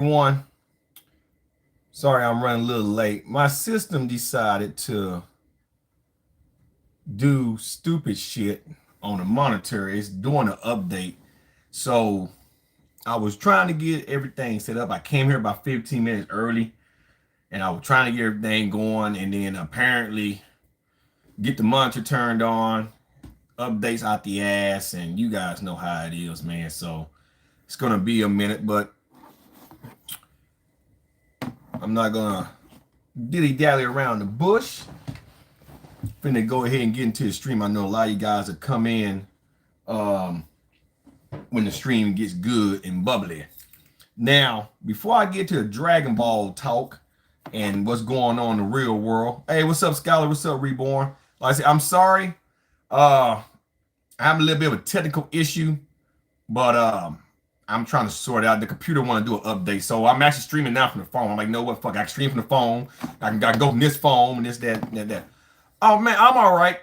One, sorry I'm running a little late. My system decided to do stupid shit on the monitor. It's doing an update. So I was trying to get everything set up. I came here about 15 minutes early and I was trying to get everything going and then apparently get the monitor turned on, updates out the ass, and you guys know how it is, man. So it's gonna be a minute, but I'm not gonna dilly dally around the bush. Finna go ahead and get into the stream. I know a lot of you guys will come in um, when the stream gets good and bubbly. Now, before I get to the Dragon Ball talk and what's going on in the real world, hey, what's up, Scholar? What's up, Reborn? Like I said, I'm sorry. I have a little bit of a technical issue, but I'm trying to sort it out. The computer want to do an update, so I'm actually streaming now from the phone. I'm like, no, what, fuck? I can stream from the phone. I can go from this phone and this, that. Oh man, I'm all right.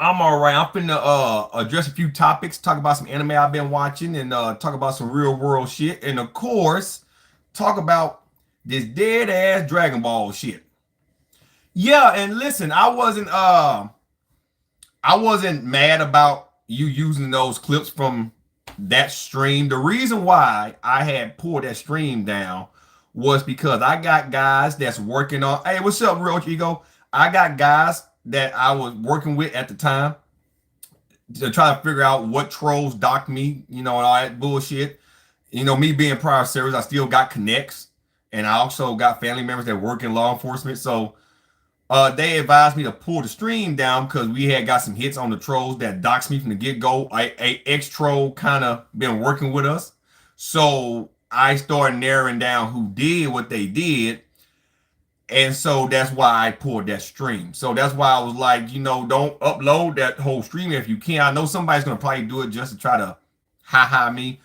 I'm all right. I'm finna address a few topics, talk about some anime I've been watching, and talk about some real world shit, and of course, talk about this dead ass Dragon Ball shit. Yeah, and listen, I wasn't mad about you using those clips from that stream. The reason why I had pulled that stream down was because I got guys that's working on. Hey, what's up, Real Ego? I got guys that I was working with at the time to try to figure out what trolls docked me, and all that bullshit. Me being prior service, I still got connects, and I also got family members that work in law enforcement. So they advised me to pull the stream down because we had got some hits on the trolls that doxed me from the get-go. A ex-troll kind of been working with us. So I started narrowing down who did what they did. And so that's why I pulled that stream. So that's why I was like, don't upload that whole stream if you can. I know somebody's going to probably do it just to try to ha-ha me.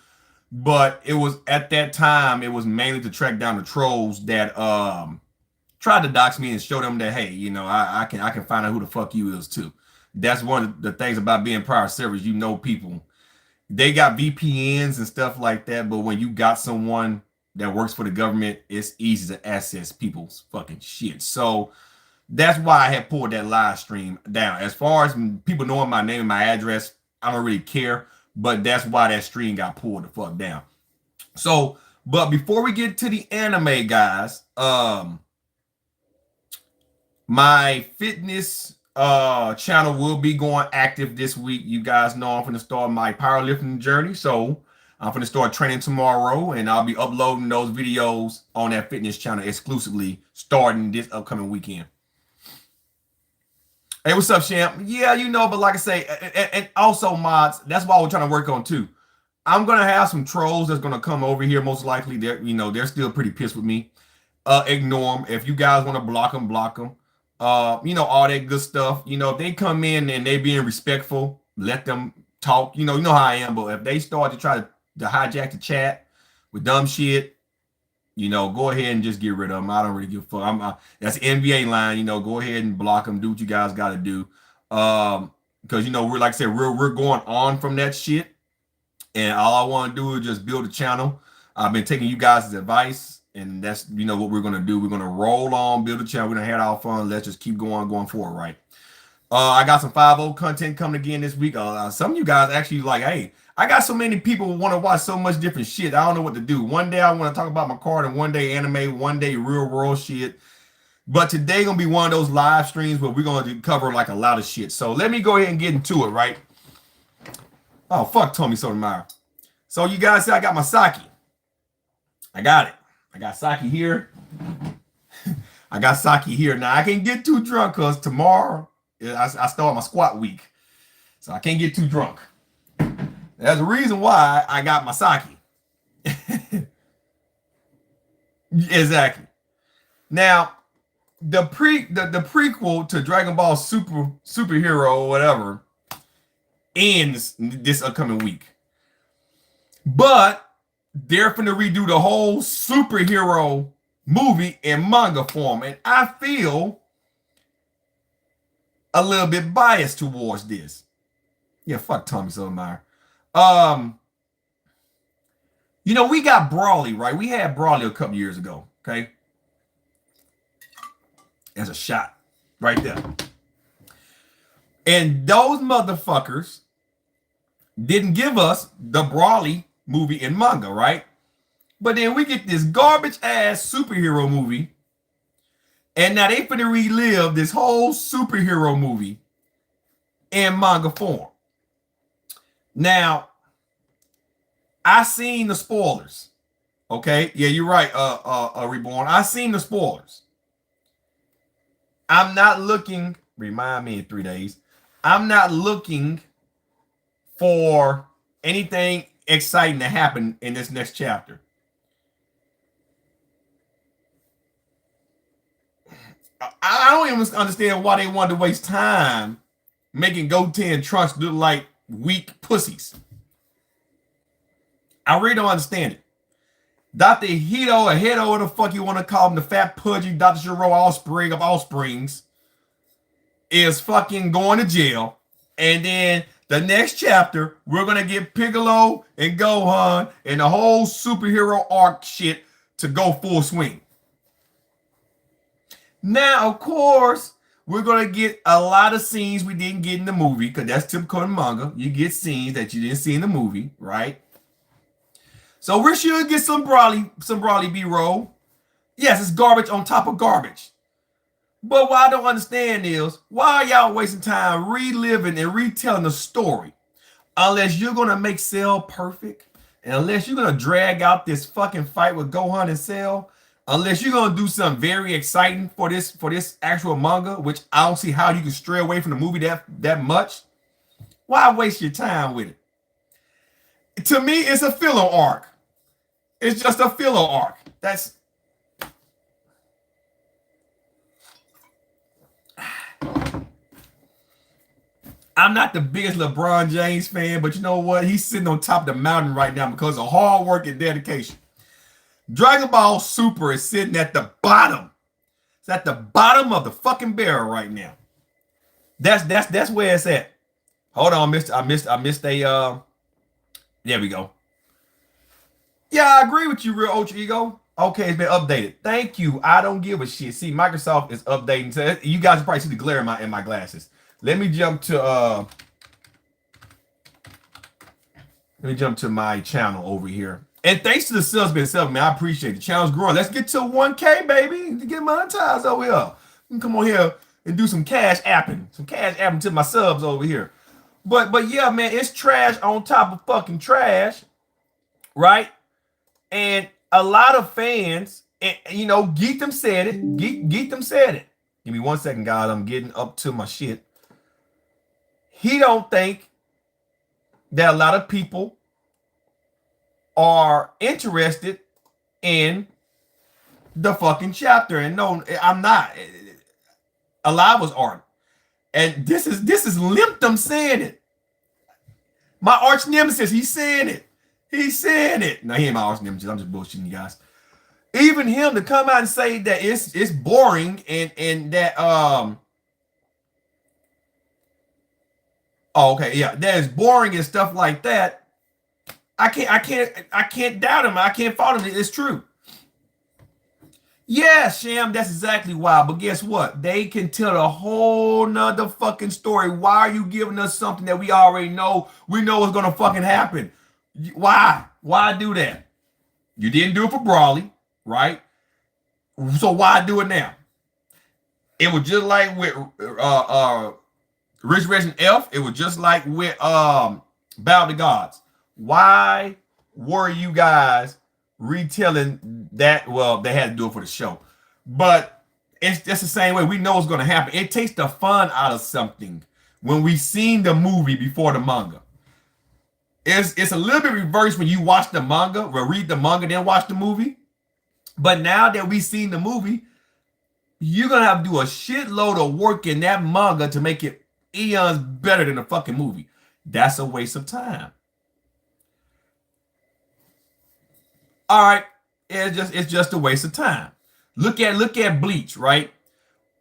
But it was at that time, it was mainly to track down the trolls that tried to dox me and show them that, hey, I can find out who the fuck you is too. That's one of the things about being prior service. People, they got VPNs and stuff like that, but when you got someone that works for the government, it's easy to access people's fucking shit. So that's why I had pulled that live stream down. As far as people knowing my name and my address, I don't really care, but that's why that stream got pulled the fuck down. So, but before we get to the anime, guys, my fitness channel will be going active this week. You guys know I'm going to start my powerlifting journey. So I'm going to start training tomorrow and I'll be uploading those videos on that fitness channel exclusively starting this upcoming weekend. Hey, what's up, champ? Yeah, but like I say, and also mods, that's what we're trying to work on too. I'm going to have some trolls that's going to come over here. Most likely they're still pretty pissed with me. Ignore them. If you guys want to block them, block them. All that good stuff. If they come in and they being respectful, let them talk. You know how I am. But if they start to try to hijack the chat with dumb shit, go ahead and just get rid of them. I don't really give a fuck. That's the NBA line. Go ahead and block them. Do what you guys got to do. Because we're like I said, we're going on from that shit, and all I want to do is just build a channel. I've been taking you guys' advice. And that's, what we're going to do. We're going to roll on, build a channel. We're going to have our fun. Let's just keep going forward, right? I got some 5-0 content coming again this week. Some of you guys actually like, hey, I got so many people who want to watch so much different shit. I don't know what to do. One day I want to talk about my card, and one day anime, one day real world shit. But today going to be one of those live streams where we're going to cover like a lot of shit. So let me go ahead and get into it, right? Oh, fuck Tommy Sotomayor. So you guys see I got my sake. I got it. I got sake here. I got sake here. Now, I can't get too drunk because tomorrow I start my squat week. So I can't get too drunk. There's a reason why I got my sake. Exactly. Now, the prequel to Dragon Ball Superhero or whatever ends this upcoming week. But they're finna redo the whole superhero movie in manga form. And I feel a little bit biased towards this. Yeah, fuck Tommy Sotomayor. You know, we got Brawley, right? We had Brawley a couple years ago, okay? As a shot right there. And those motherfuckers didn't give us the Brawley movie in manga, right? But then we get this garbage ass superhero movie, and now they finna relive this whole superhero movie in manga form. Now, I seen the spoilers. Okay, yeah, you're right, Reborn. I seen the spoilers. I'm not looking. Remind me in 3 days. I'm not looking for anything exciting to happen in this next chapter. I don't even understand why they wanted to waste time making Goten and Trunks look like weak pussies. I really don't understand it. Dr. Hito or Hedo, what the fuck you want to call him, the fat pudgy Dr. Shiro offspring of offsprings, is fucking going to jail. And then the next chapter, we're going to get Piccolo and Gohan and the whole superhero arc shit to go full swing. Now, of course, we're going to get a lot of scenes we didn't get in the movie, because that's typical in manga. You get scenes that you didn't see in the movie, right? So we should get some Brawley B-roll. Yes, it's garbage on top of garbage. But what I don't understand is, why are y'all wasting time reliving and retelling the story? Unless you're going to make Cell perfect, and unless you're going to drag out this fucking fight with Gohan and Cell, unless you're going to do something very exciting for this actual manga, which I don't see how you can stray away from the movie that much, why waste your time with it? To me, it's a filler arc. It's just a filler arc. That's... I'm not the biggest LeBron James fan, but you know what? He's sitting on top of the mountain right now because of hard work and dedication. Dragon Ball Super is sitting at the bottom. It's at the bottom of the fucking barrel right now. That's where it's at. Hold on, I missed a there we go. Yeah, I agree with you, Real Ultra Ego. Okay, it's been updated. Thank you. I don't give a shit. See, Microsoft is updating. So you guys probably see the glare in my glasses. Let me jump to my channel over here. And thanks to the subs been subbing, man. I appreciate it. The channel's growing. Let's get to 1K, baby. To get monetized over here. You can come on here and do some cash apping. Some cash apping to my subs over here. But yeah, man, it's trash on top of fucking trash. Right? And a lot of fans, and you know, Geekdom said it. Geekdom said it. Give me 1 second, guys. I'm getting up to my shit. He don't think that a lot of people are interested in the fucking chapter. And no, I'm not. A lot of us aren't. And this is Limpdom saying it. My arch nemesis, he's saying it. He's saying it. No, he ain't my arch nemesis. I'm just bullshitting you guys. Even him to come out and say that it's boring and that oh, okay, yeah, that is boring and stuff like that. I can't doubt him. I can't fault him. It's true. Yeah, Sham, that's exactly why. But guess what? They can tell a whole nother fucking story. Why are you giving us something that we already know? We know what's gonna fucking happen. Why? Why do that? You didn't do it for Brawley, right? So why do it now? It was just like with Rich Rich and Elf. It was just like with Battle of the Gods. Why were you guys retelling that? Well, they had to do it for the show, but it's just the same way. We know it's going to happen. It takes the fun out of something when we've seen the movie before the manga. It's a little bit reversed when you watch the manga or read the manga, then watch the movie. But now that we've seen the movie, you're going to have to do a shitload of work in that manga to make it eons better than the fucking movie. That's a waste of time. All right, it's just a waste of time. Look at Bleach, right?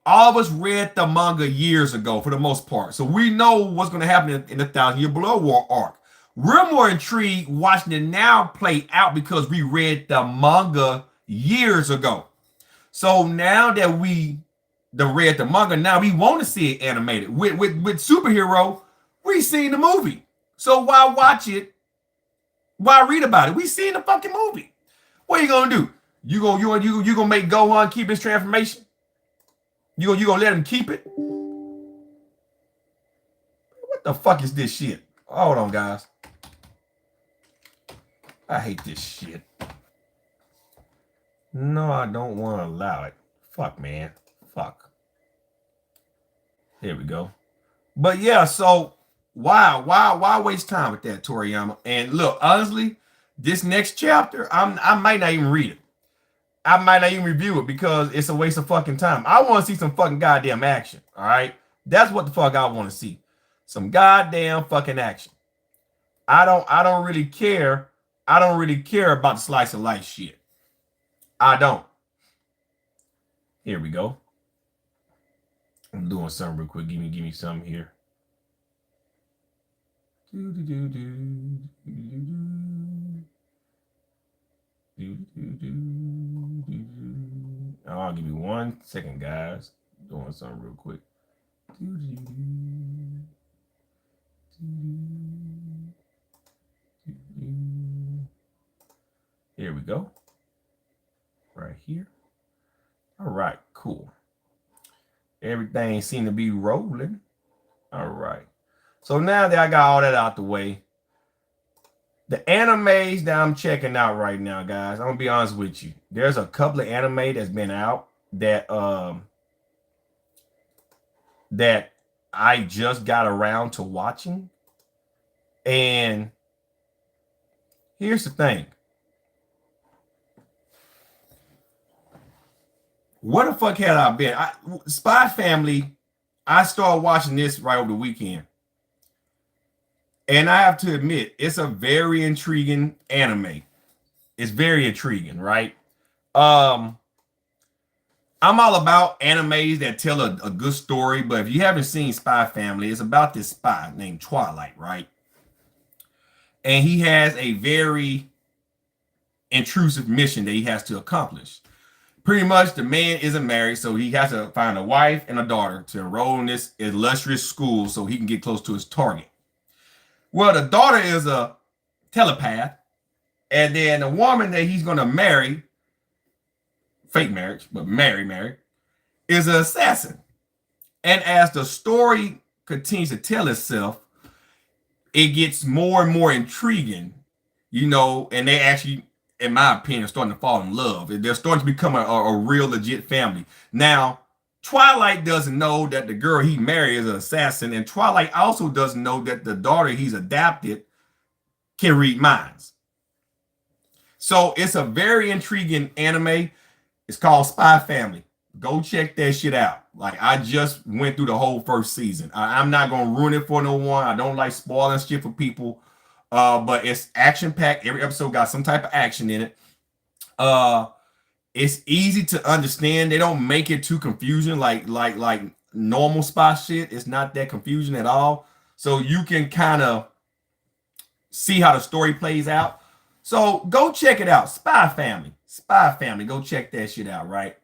All of us read the manga years ago for the most part, so we know what's going to happen in the 1,000-Year Blood War arc. We're more intrigued watching it now play out because we read the manga years ago. So now that we read the manga, now we want to see it animated. With superhero, we seen the movie. So why watch it? Why read about it? We seen the fucking movie. What are you gonna do? You gonna make Gohan keep his transformation? You gonna let him keep it? What the fuck is this shit? Hold on, guys. I hate this shit. No, I don't want to allow it. Fuck, man. Fuck. There we go. But yeah, so why waste time with that, Toriyama? And look, honestly, this next chapter, I might not even read it. I might not even review it because it's a waste of fucking time. I want to see some fucking goddamn action. All right, that's what the fuck I want to see. Some goddamn fucking action. I don't really care. I don't really care about the slice of life shit. I don't. Here we go. I'm doing something real quick. Give me something here. Oh, give me 1 second, guys. Doing something real quick. Here we go. Right here. All right, cool. Everything seemed to be rolling. All right. So now that I got all that out the way, the animes that I'm checking out right now, guys, I'm gonna be honest with you. There's a couple of anime that's been out that that I just got around to watching. And here's the thing. Where the fuck had I been? Spy Family, I started watching this right over the weekend. And I have to admit, it's a very intriguing anime. It's very intriguing, right? I'm all about animes that tell a good story, but if you haven't seen Spy Family, it's about this spy named Twilight, right? And he has a very intrusive mission that he has to accomplish. Pretty much, the man isn't married, so he has to find a wife and a daughter to enroll in this illustrious school so he can get close to his target. Well, the daughter is a telepath, and then the woman that he's going to marry, fake marriage, but marry, is an assassin. And as the story continues to tell itself, it gets more and more intriguing, you know, and they actually, in my opinion, are starting to fall in love. They're starting to become a real legit family. Now, Twilight doesn't know that the girl he married is an assassin, and Twilight also doesn't know that the daughter he's adopted can read minds. So it's a very intriguing anime. It's called Spy Family. Go check that shit out. Like, I just went through the whole first season. I'm not going to ruin it for no one. I don't like spoiling shit for people. But it's action-packed. Every episode got some type of action in it. It's easy to understand. They don't make it too confusing like normal spy shit. It's not that confusing at all. So you can kind of see how the story plays out. So go check it out. Spy Family. Spy Family. Go check that shit out, right?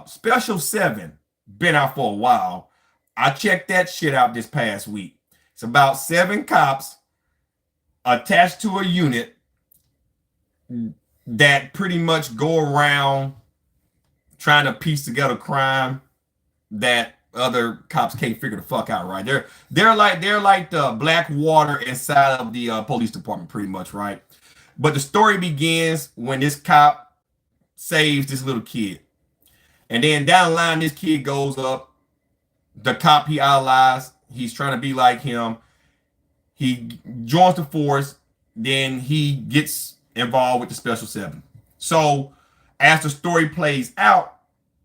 Special 7. Been out for a while. I checked that shit out this past week. It's about 7 cops attached to a unit that pretty much go around trying to piece together crime that other cops can't figure the fuck out, right? They're like the black water inside of the police department, pretty much, right? But the story begins when this cop saves this little kid. And then down the line, this kid goes up. The cop he idolized, he's trying to be like him. He joins the force. Then he gets involved with the Special 7. So as the story plays out,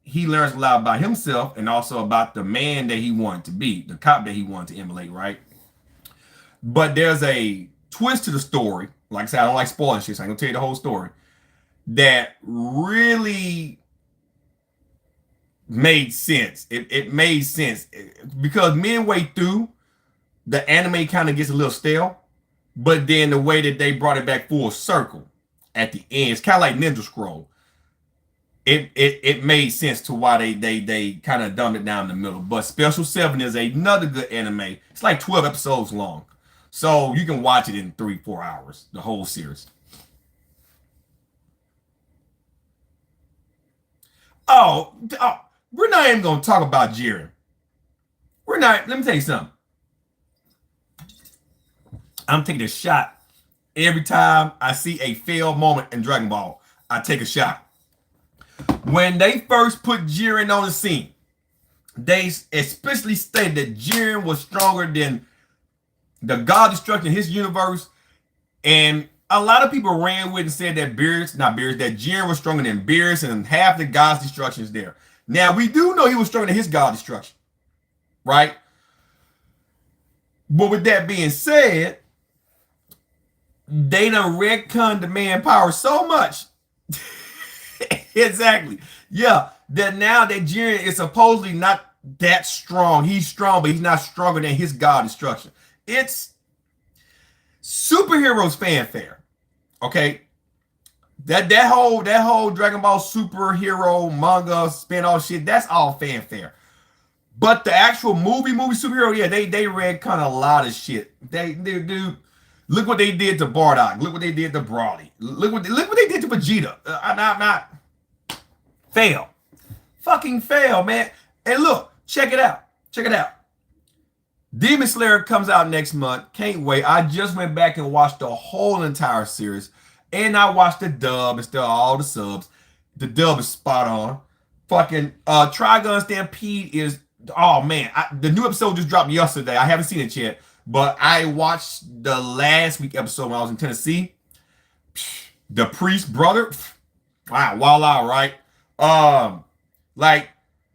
he learns a lot about himself and also about the man that he wanted to be, the cop that he wanted to emulate, right? But there's a twist to the story. Like I said, I don't like spoiling shit, so I'm going to tell you the whole story. That really made sense. It made sense because midway through, the anime kind of gets a little stale. But then the way that they brought it back full circle at the end, it's kind of like Ninja Scroll. It made sense to why they kind of dumbed it down in the middle. But Special 7 is another good anime. It's like 12 episodes long. So you can watch it in 3-4 hours, the whole series. Oh, we're not even gonna talk about Jiren. We're not, let me tell you something. I'm taking a shot every time I see a failed moment in Dragon Ball. I take a shot. When they first put Jiren on the scene, they especially stated that Jiren was stronger than the God Destruction in his universe. And a lot of people ran with and said that that Jiren was stronger than Beerus and half the God's Destruction is there. Now, we do know he was stronger than his God Destruction, right? But with that being said, they done retconned the manpower so much. Exactly. Yeah, that now that Jiren is supposedly not that strong. He's strong, but he's not stronger than his God Destruction. It's superheroes fanfare. Okay. That whole Dragon Ball superhero manga spin-off shit, that's all fanfare. But the actual movie superhero, yeah, they read kind of a lot of shit. They do. Look what they did to Bardock. Look what they did to Broly. Look what they did to Vegeta. Not fail. Fucking fail, man. And look, check it out. Check it out. Demon Slayer comes out next month. Can't wait. I just went back and watched the whole entire series. And I watched the dub instead of all the subs. The dub is spot on. Fucking Trigun Stampede is, oh man. The new episode just dropped yesterday. I haven't seen it yet. But I watched the last week episode when I was in Tennessee. The Priest brother. Wow, voila, right? Like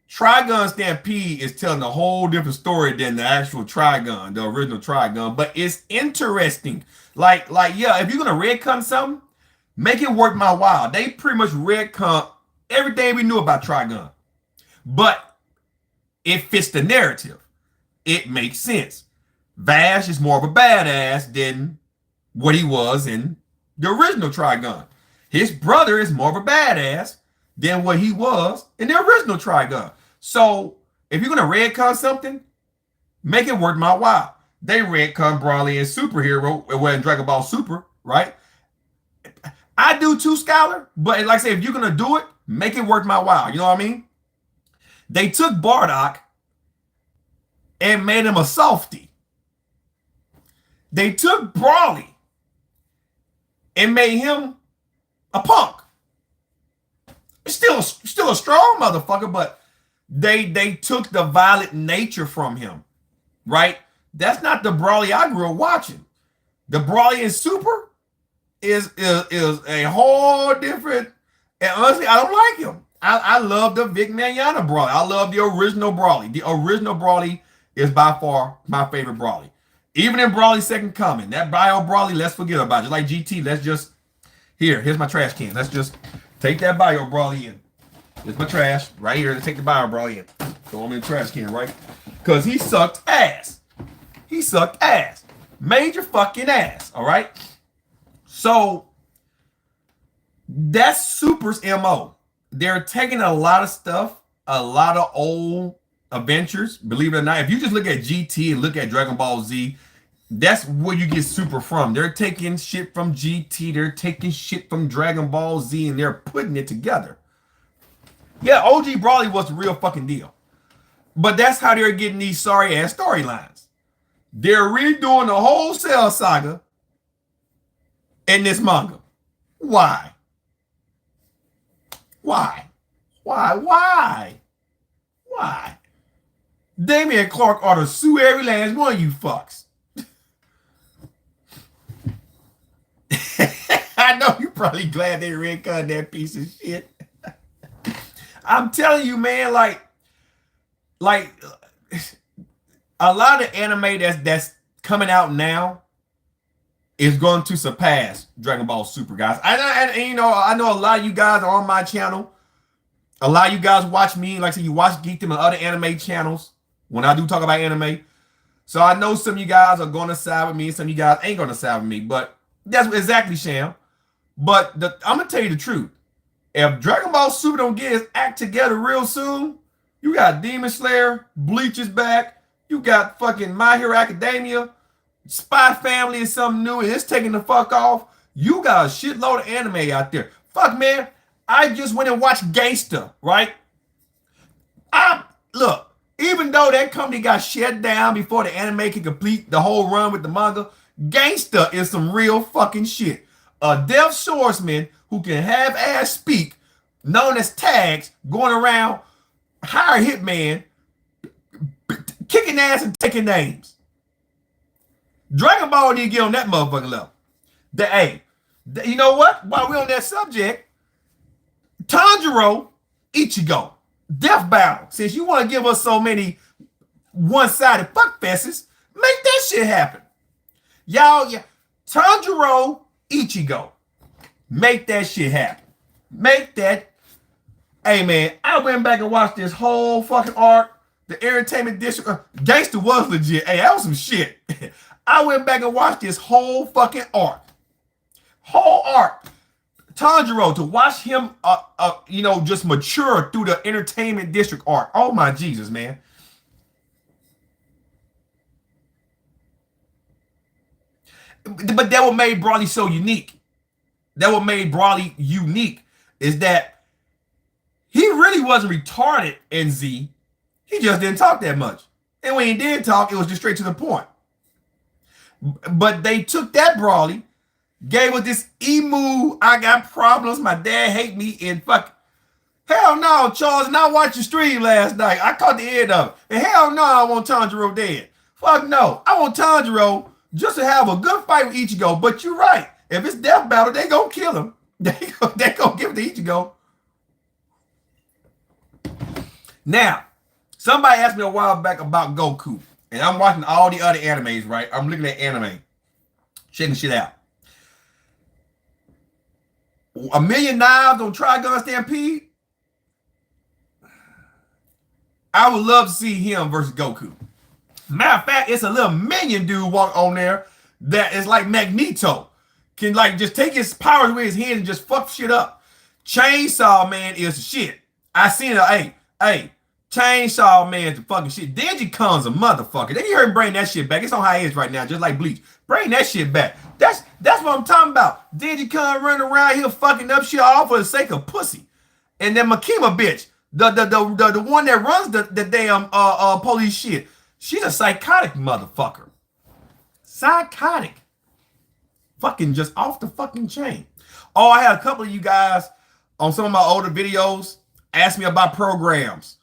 Trigun Stampede is telling a whole different story than the actual Trigun, the original Trigun. But it's interesting. Like, yeah, if you're gonna retcon something, make it worth my while. They pretty much retcon everything we knew about Trigun. But it fits the narrative. It makes sense. Vash is more of a badass than what he was in the original Trigun. His brother is more of a badass than what he was in the original Trigun. So if you're gonna retcon something, make it worth my while. They retcon Broly and Superhero in Dragon Ball Super, right? I do too, Scholar, but like I say, if you're gonna do it, make it worth my while. You know what I mean? They took Bardock and made him a softie. They took Broly and made him a punk. Still a strong motherfucker, but they took the violent nature from him, right? That's not the Broly I grew up watching. The Broly in Super is a whole different. And honestly, I don't like him. I love the Vic Mignogna Broly. I love the original Broly. The original Broly is by far my favorite Broly. Even in Broly's Second Coming, that bio Broly, let's forget about it. Just like GT, let's just, here's my trash can. Let's just take that bio Broly in. Here's my trash right here. Let's take the bio Broly in. Throw him in the trash can, right? Because he sucked ass. He sucked ass. Major fucking ass, all right? So, that's Super's MO. They're taking a lot of stuff, a lot of old adventures, believe it or not. If you just look at GT and look at Dragon Ball Z, that's where you get Super from. They're taking shit from GT, they're taking shit from Dragon Ball Z, and they're putting it together. Yeah, OG Broly was the real fucking deal. But that's how they're getting these sorry ass storylines. They're redoing the whole Cell saga in this manga. Why? Why? Damian Clark ought to sue every last one of you fucks. I know you're probably glad they retconned that piece of shit. I'm telling you, man, like a lot of anime that's coming out now is going to surpass Dragon Ball Super, guys. And you know, I know a lot of you guys are on my channel. A lot of you guys watch me, like I said, you watch Geekdom and other anime channels when I do talk about anime. So I know some of you guys are going to side with me, and some of you guys ain't going to side with me. But that's exactly, Sham. But I'm going to tell you the truth. If Dragon Ball Super don't get his act together real soon, you got Demon Slayer, Bleach is back, you got fucking My Hero Academia, Spy Family is something new, and it's taking the fuck off. You got a shitload of anime out there. Fuck, man. I just went and watched Gangsta, right? Look, even though that company got shut down before the anime could complete the whole run with the manga, Gangsta is some real fucking shit. A deaf swordsman who can have ass speak, known as tags, going around, hire hitman, kicking ass and taking names. Dragon Ball need to get on that motherfucking level. You know what? While we're on that subject, Tanjiro Ichigo, Death Battle. Since you want to give us so many one-sided fuck fests, make that shit happen. Y'all, Tanjiro Ichigo, make that shit happen. Make that. Hey, man, I went back and watched this whole fucking arc. The Entertainment District. Gangsta was legit. Hey, that was some shit. I went back and watched this whole fucking arc. Whole arc. Tanjiro, to watch him, just mature through the Entertainment District arc. Oh, my Jesus, man. But that what made Broly so unique. That what made Broly unique is that he really wasn't retarded in Z. He just didn't talk that much. And when he did talk, it was just straight to the point. But they took that Broly, gave us this emu, I got problems, my dad hate me, and fuck. Hell no, Charles, and I watched your stream last night. I caught the end of it. And hell no, I want Tanjiro dead. Fuck no. I want Tanjiro just to have a good fight with Ichigo. But you're right. If it's death battle, they gonna kill him. They gonna give it to Ichigo. Now, somebody asked me a while back about Goku. And I'm watching all the other animes, right? I'm looking at anime. Checking shit out. A Million Knives on Trigun Stampede? I would love to see him versus Goku. Matter of fact, it's a little minion dude walk on there that is like Magneto. Can like just take his powers with his hand and just fuck shit up. Chainsaw Man is shit. I seen it. Hey, Chainsaw Man's the fucking shit. Denji Kun's a motherfucker. Then you heard him bring that shit back. It's on hiatus right now, just like Bleach. Bring that shit back. That's what I'm talking about. Denji Kun running around here fucking up shit all for the sake of pussy. And then Makima bitch, the one that runs the damn police shit. She's a psychotic motherfucker. Psychotic. Fucking just off the fucking chain. Oh, I had a couple of you guys on some of my older videos ask me about programs.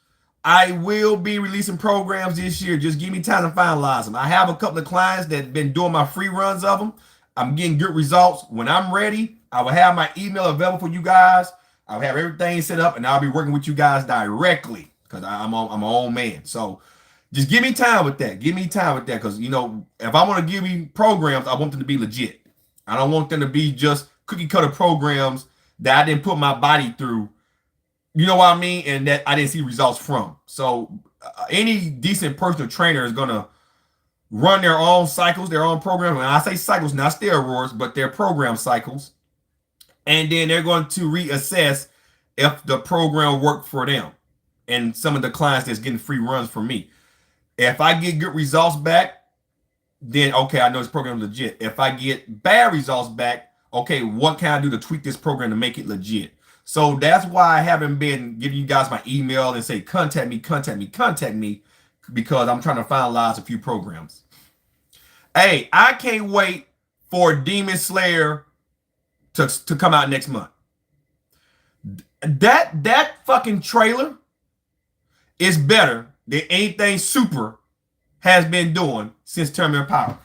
I will be releasing programs this year. Just give me time to finalize them. I have a couple of clients that have been doing my free runs of them. I'm getting good results. When I'm ready, I will have my email available for you guys. I'll have everything set up, and I'll be working with you guys directly because I'm my own man. So just give me time with that. Give me time with that because, if I want to give you programs, I want them to be legit. I don't want them to be just cookie cutter programs that I didn't put my body through. You know what I mean? And that I didn't see results from. So any decent personal trainer is going to run their own cycles, their own program. And I say cycles, not steroids, but their program cycles. And then they're going to reassess if the program worked for them and some of the clients that's getting free runs from me. If I get good results back, then, okay, I know this program is legit. If I get bad results back, okay, what can I do to tweak this program to make it legit? So that's why I haven't been giving you guys my email and say, contact me, because I'm trying to finalize a few programs. Hey, I can't wait for Demon Slayer to come out next month. That fucking trailer is better than anything Super has been doing since Terminator Power.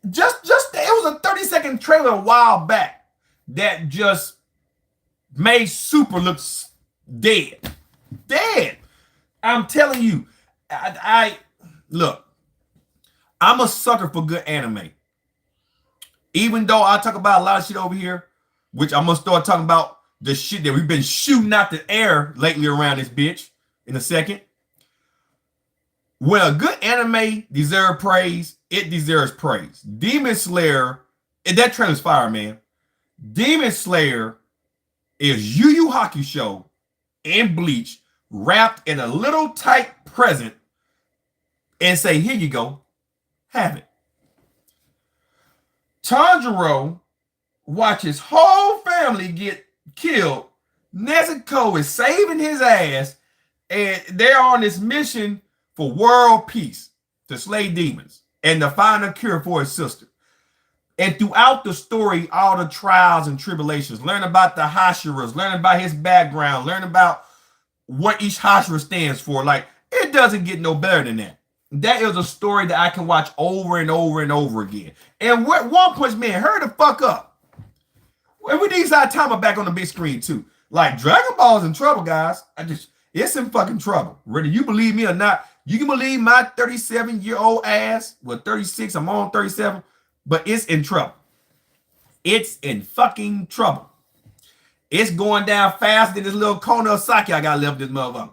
Just it was a 30-second trailer a while back that just made Super look dead. I'm telling you, I look, I'm a sucker for good anime. Even though I talk about a lot of shit over here, which I'm gonna start talking about the shit that we've been shooting out the air lately around this bitch in a second. When a good anime deserves praise, it deserves praise. Demon Slayer, and that trailer's fire, man. Demon Slayer is Yu Yu Hakusho and Bleach wrapped in a little tight present and say, here you go, have it. Tanjiro watches whole family get killed. Nezuko is saving his ass, and they're on this mission for world peace, to slay demons and to find a cure for his sister. And throughout the story, all the trials and tribulations, learn about the Hashiras, learn about his background, learn about what each Hashira stands for. Like, it doesn't get no better than that. That is a story that I can watch over and over and over again. And what One Punch Man, hurry the fuck up. And we need our time back on the big screen too. Like, Dragon Ball's in trouble, guys. It's in fucking trouble. Whether you believe me or not, you can believe my 37-year-old ass. Well, 36, I'm on 37, but it's in trouble. It's in fucking trouble. It's going down faster than this little Kona of sake I got left this motherfucker.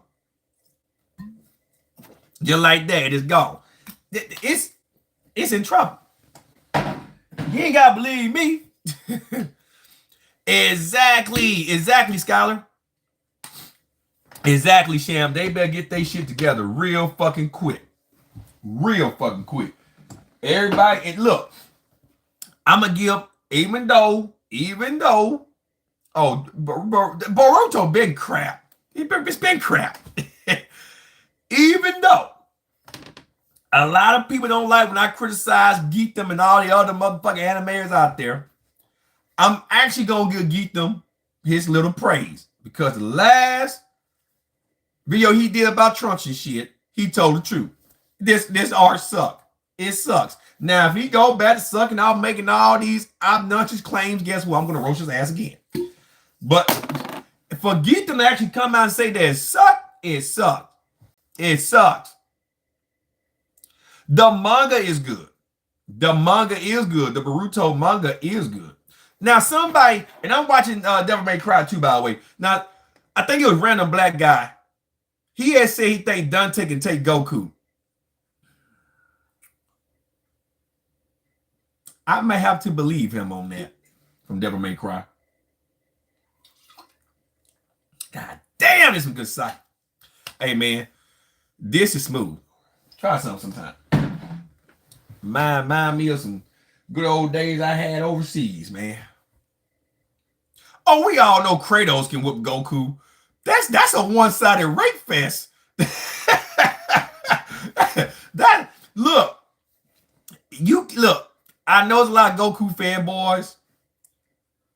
Just like that, it's gone. It's in trouble. You ain't gotta believe me. Exactly, Skylar. Exactly, Sham. They better get their shit together real fucking quick. Real fucking quick. Everybody, and look, I'm gonna give, even though, Boruto been crap. It's been crap. Even though a lot of people don't like when I criticize Geekdom and all the other motherfucking animators out there, I'm actually gonna give Geekdom his little praise, because the last video he did about Trunks and shit, he told the truth. This art sucked. It sucks. Now, if he go back to sucking out, making all these obnoxious claims, guess what? I'm gonna roast his ass again. But for Geekdom to actually come out and say that it sucked, it sucked. It sucks. The manga is good. The Boruto manga is good. Now, somebody, and I'm watching Devil May Cry 2, by the way. Now, I think it was random black guy. He had said he think Dante can take Goku. I may have to believe him on that from Devil May Cry. God damn, this is some good sake. Hey, man. This is smooth. Try some sometime. Mind me of some good old days I had overseas, man. Oh, we all know Kratos can whoop Goku. That's a one-sided rape fest. Look. I know there's a lot of Goku fanboys,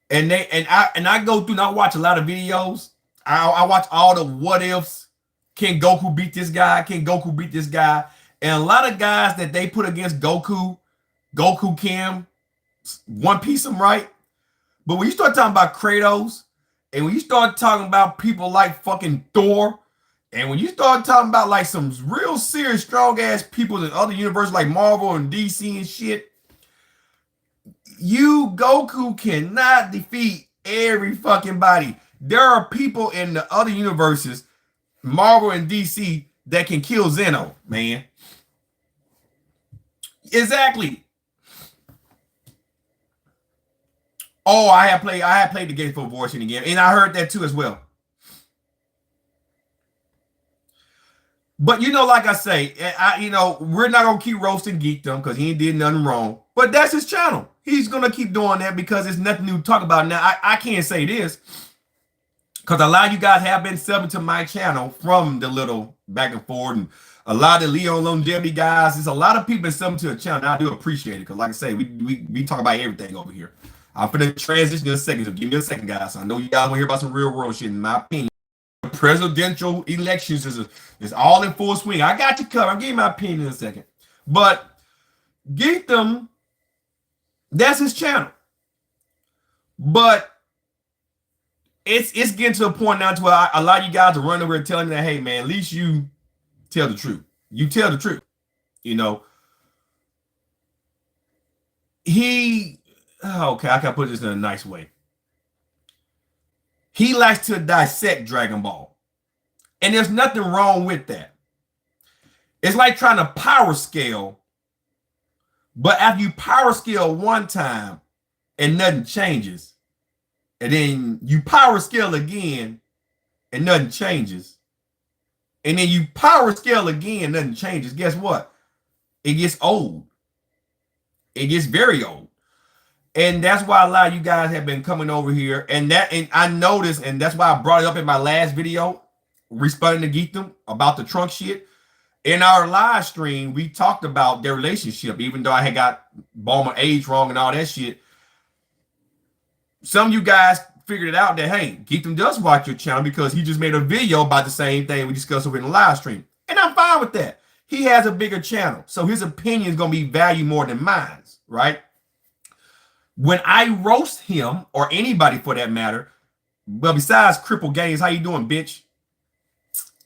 and I go through and I watch a lot of videos. I watch all the what ifs. Can Goku beat this guy? Can Goku beat this guy? And a lot of guys that they put against Goku can One Piece them, right? But when you start talking about Kratos, and when you start talking about people like fucking Thor, and when you start talking about like some real serious strong ass people in other universes like Marvel and DC and shit, Goku cannot defeat every fucking body. There are people in the other universes, Marvel and DC, that can kill Zeno, man. Exactly. Oh, I have played the game for voicing again, and I heard that too as well. But like I say, we're not gonna keep roasting Geekdom because he ain't did nothing wrong. But that's his channel. He's gonna keep doing that because there's nothing new to talk about. Now, I can't say this, because a lot of you guys have been subbing to my channel from the little back and forth, and a lot of Leon Longevity guys. There's a lot of people subbing to the channel, and I do appreciate it, because like I say, we talk about everything over here. I'm going to transition in a second, so give me a second, guys. I know you guys want to hear about some real world shit. In my opinion, the presidential elections is all in full swing. I got you covered. I'll give you my opinion in a second. But Geekdom, that's his channel. But it's getting to a point now to where a lot of you guys are running over and telling me that, hey, man, at least you tell the truth. You tell the truth. Okay, I can put this in a nice way. He likes to dissect Dragon Ball. And there's nothing wrong with that. It's like trying to power scale, but after you power scale one time and nothing changes, and then you power scale again and nothing changes, and then you power scale again, nothing changes. Guess what? It gets old. It gets very old. And that's why a lot of you guys have been coming over here. And I noticed, and that's why I brought it up in my last video, responding to Geetham about the trunk shit. In our live stream, we talked about their relationship, even though I had got Ballmer age wrong and all that shit. Some of you guys figured it out that, hey, Geetham does watch your channel because he just made a video about the same thing we discussed over in the live stream. And I'm fine with that. He has a bigger channel, so his opinion is going to be valued more than mine, right? When I roast him, or anybody for that matter, well, besides Cripple Games, how you doing, bitch?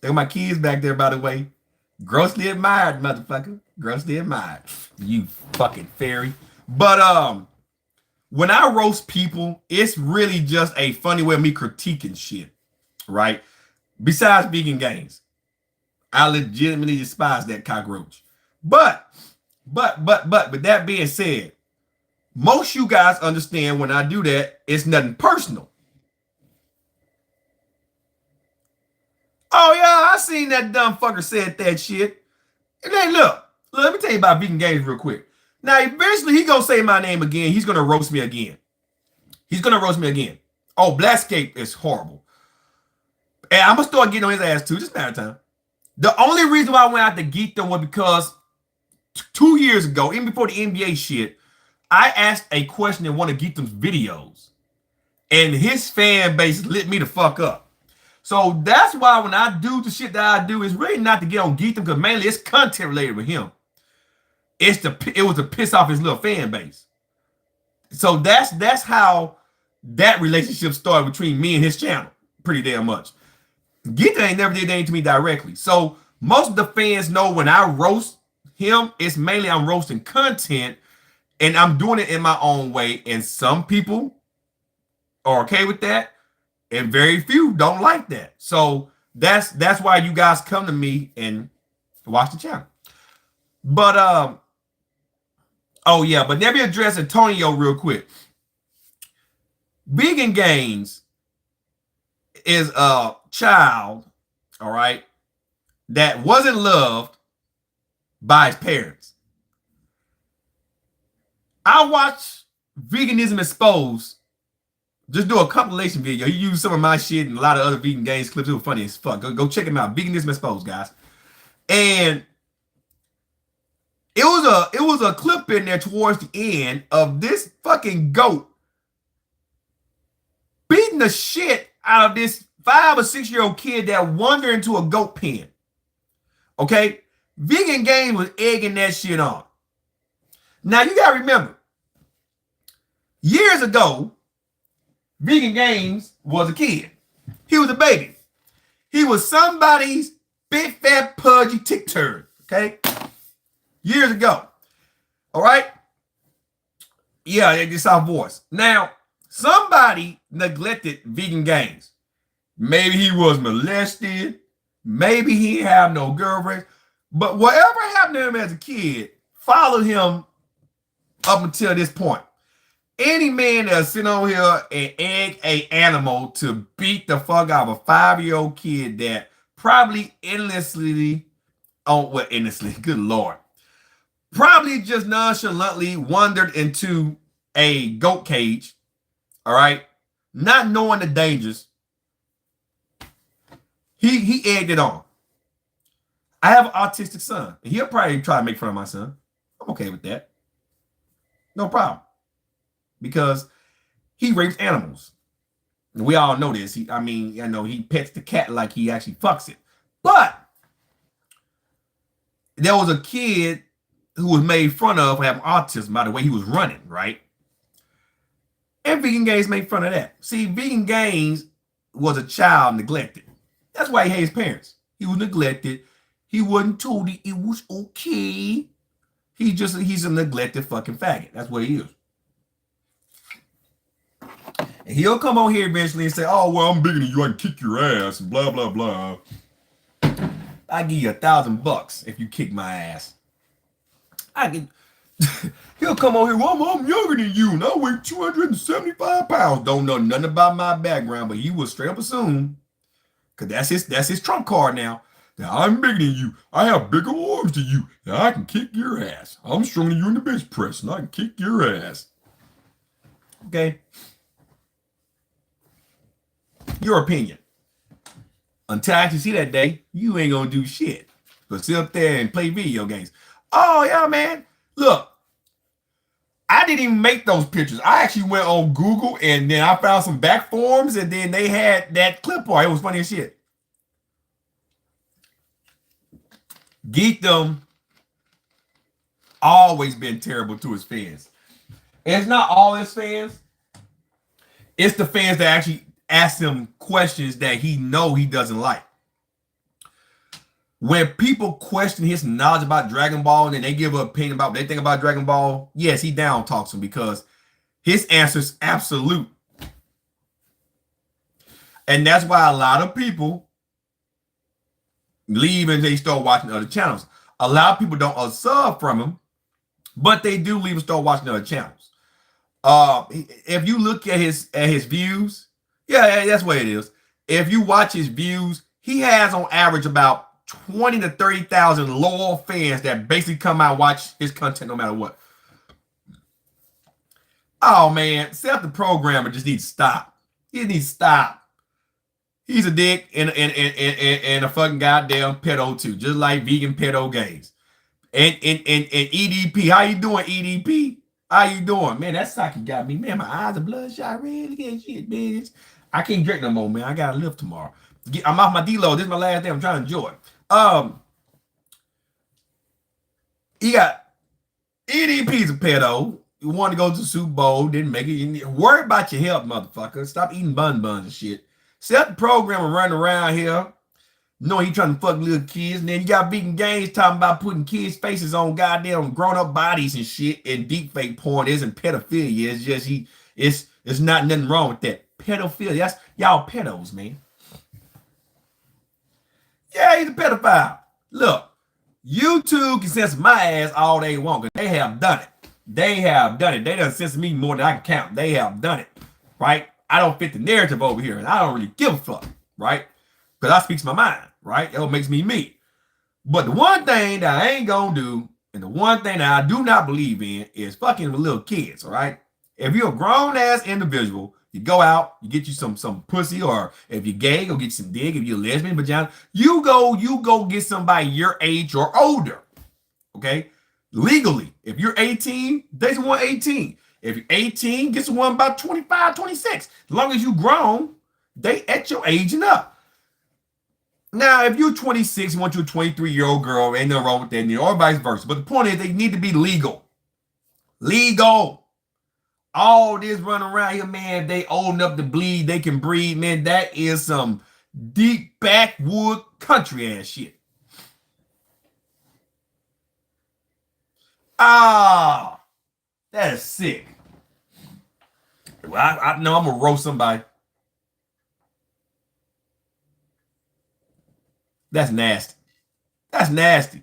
There are my kids back there, by the way. Grossly admired, motherfucker. Grossly admired. You fucking fairy. But when I roast people, it's really just a funny way of me critiquing shit, right? Besides vegan games, I legitimately despise that cockroach. But with that being said, most you guys understand when I do that, it's nothing personal. Oh, yeah, I seen that dumb fucker said that shit. And then look, let me tell you about vegan games real quick. Now, eventually, he's going to say my name again. He's going to roast me again. He's going to roast me again. Oh, Blackscape is horrible. And I'm going to start getting on his ass, too. Just a matter of time. The only reason why I went out to Geetham was because 2 years ago, even before the NBA shit, I asked a question in one of Geetham's videos. And his fan base lit me the fuck up. So that's why when I do the shit that I do, it's really not to get on Geetham, because mainly it's content related with him. It was to piss off his little fan base. So that's how that relationship started between me and his channel. Pretty damn much. Geetham ain't never did anything to me directly. So most of the fans know when I roast him, it's mainly I'm roasting content, and I'm doing it in my own way. And some people are okay with that, and very few don't like that. So that's why you guys come to me and watch the channel. But oh yeah, but let me address Antonio real quick. Vegan Games is a child, all right, that wasn't loved by his parents. I watch Veganism Exposed. Just do a compilation video. You use some of my shit and a lot of other vegan games clips. It was funny as fuck. Go check him out. Veganism Exposed, guys. And it was a clip in there towards the end of this fucking goat beating the shit out of this 5 or 6 year old kid that wandered into a goat pen. Okay? Vegan Games was egging that shit on. Now you gotta remember, years ago, Vegan Games was a kid. He was a baby. He was somebody's big fat pudgy tick turd. Okay? Years ago. All right? Yeah, it's our voice. Now, somebody neglected Vegan Games. Maybe he was molested. Maybe he didn't have no girlfriend. But whatever happened to him as a kid followed him up until this point. Any man that's sitting on here and egg a animal to beat the fuck out of a 5-year-old kid that probably endlessly, good Lord, probably just nonchalantly wandered into a goat cage, all right, not knowing the dangers, he egged it on. I have an autistic son. He'll probably try to make fun of my son. I'm okay with that. No problem. Because he rapes animals. We all know this. He pets the cat like he actually fucks it. But there was a kid who was made fun of for having autism by the way he was running, right? And Vegan Games made fun of that. See, Vegan Games was a child neglected. That's why he hates his parents. He was neglected. He wasn't told it was okay. He's a neglected fucking faggot. That's what he is. And he'll come on here eventually and say, oh, well, I'm bigger than you. I can kick your ass and blah, blah, blah. I give you $1,000 if you kick my ass. I can. He'll come on here. Well, I'm younger than you, and I weigh 275 pounds. Don't know nothing about my background, but he will straight up assume, cause that's his trump card now. Now I'm bigger than you. I have bigger arms than you. Now I can kick your ass. I'm stronger than you in the bench press, and I can kick your ass. Okay. Your opinion. Until I actually see that day, you ain't gonna do shit but sit up there and play video games. Oh yeah, man. Look, I didn't even make those pictures. I actually went on Google and then I found some back forums and then they had that clip art. It was funny as shit. Geekdom always been terrible to his fans. And it's not all his fans. It's the fans that actually ask him questions that he know he doesn't like. When people question his knowledge about Dragon Ball and then they give an opinion about what they think about Dragon Ball, yes, he down talks him because his answer is absolute. And that's why a lot of people leave and they start watching other channels. A lot of people don't unsub from him, but they do leave and start watching other channels. If you look at his views, yeah, that's what it is. If you watch his views, he has on average about 20 to 30,000 loyal fans that basically come out and watch his content no matter what. Oh man, Seth the programmer just needs to stop. He needs to stop. He's a dick and a fucking goddamn pedo too, just like vegan pedo gays. And EDP, how you doing, EDP? How you doing? Man, that sake got me. Man, my eyes are bloodshot red. Look at shit, bitch. I can't drink no more, man. I gotta live tomorrow. I'm off my D-load. This is my last day. I'm trying to enjoy it. He got EDP's a pedo. You want to go to the Super Bowl, didn't make it. You worry about your health, motherfucker. Stop eating buns and shit. Set the programmer running around here. No, he trying to fuck little kids. And then you got vegan games talking about putting kids' faces on goddamn grown-up bodies and shit. And deep fake porn isn't pedophilia. It's just it's not nothing wrong with that. Pedophilia. That's y'all pedos, man. Yeah, he's a pedophile. Look, YouTube can censor my ass all they want because they have done it. They have done it. They done censor me more than I can count. They have done it, right? I don't fit the narrative over here, and I don't really give a fuck, right? Because I speak my mind, right? It makes me me. But the one thing that I ain't gonna do, and the one thing that I do not believe in is fucking with little kids, all right? If you're a grown-ass individual, you go out, you get you some pussy, or if you're gay, go get you some dick. If you're lesbian, vagina, you go get somebody your age or older, okay? Legally, if you're 18, date someone 18. If you're 18, get someone about 25, 26. As long as you grown, they at your age and up. Now, if you're 26, you want you a 23-year-old girl, ain't nothing wrong with that, or vice versa. But the point is, they need to be legal. Legal. All this running around here, man, they old enough to bleed, they can breed, man. That is some deep backwood country ass shit. Ah, that is sick. Well, I know I'm gonna roast somebody. That's nasty. That's nasty.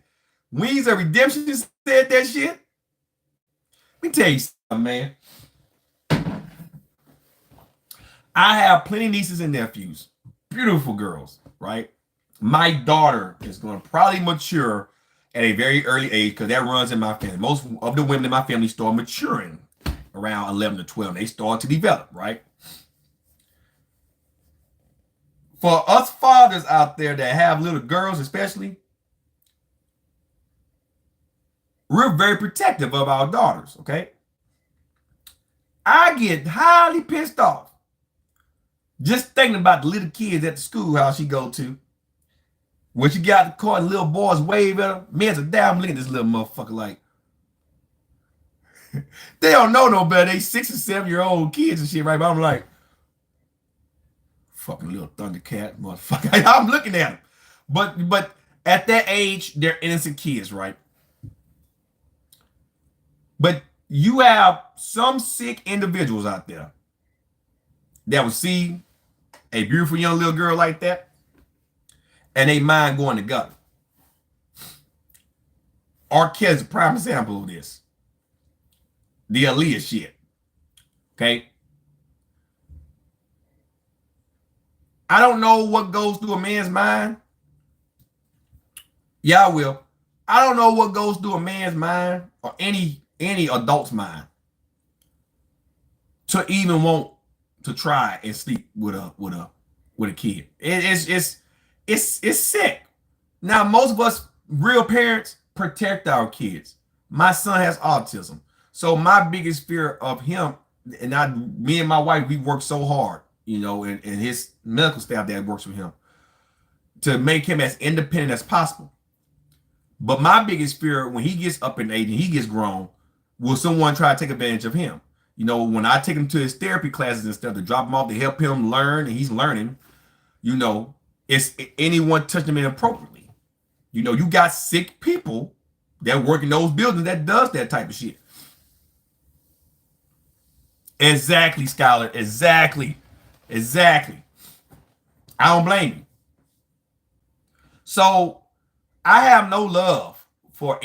Wings of Redemption just said that shit. Let me tell you something, man. I have plenty of nieces and nephews, beautiful girls, right? My daughter is going to probably mature at a very early age because that runs in my family. Most of the women in my family start maturing around 11 to 12. They start to develop, right? For us fathers out there that have little girls especially, we're very protective of our daughters, okay? I get highly pissed off just thinking about the little kids at the schoolhouse she go to. When she got the car and little boys wave at her, man's a damn looking at this little motherfucker like, they don't know no better. They 6 or 7-year-old kids and shit, right? But I'm like, fucking little Thundercat motherfucker. I'm looking at them. But at that age, they're innocent kids, right? But you have some sick individuals out there that will see a beautiful young little girl like that and they mind going together. Arquette is a prime example of this. The Aaliyah shit. Okay. I don't know what goes through a man's mind. Yeah, I will. I don't know what goes through a man's mind or any adult's mind to even want to try and sleep with a kid. It's sick. Now, most of us real parents protect our kids. My son has autism. So my biggest fear of him, and me and my wife, we work so hard, you know, and his medical staff that works with him to make him as independent as possible. But my biggest fear when he gets up in age and he gets grown, will someone try to take advantage of him? You know, when I take him to his therapy classes and stuff to drop him off to help him learn, and he's learning, you know, it's anyone touching him inappropriately. You know, you got sick people that work in those buildings that does that type of shit. Exactly, Skylar. Exactly. I don't blame you. So I have no love for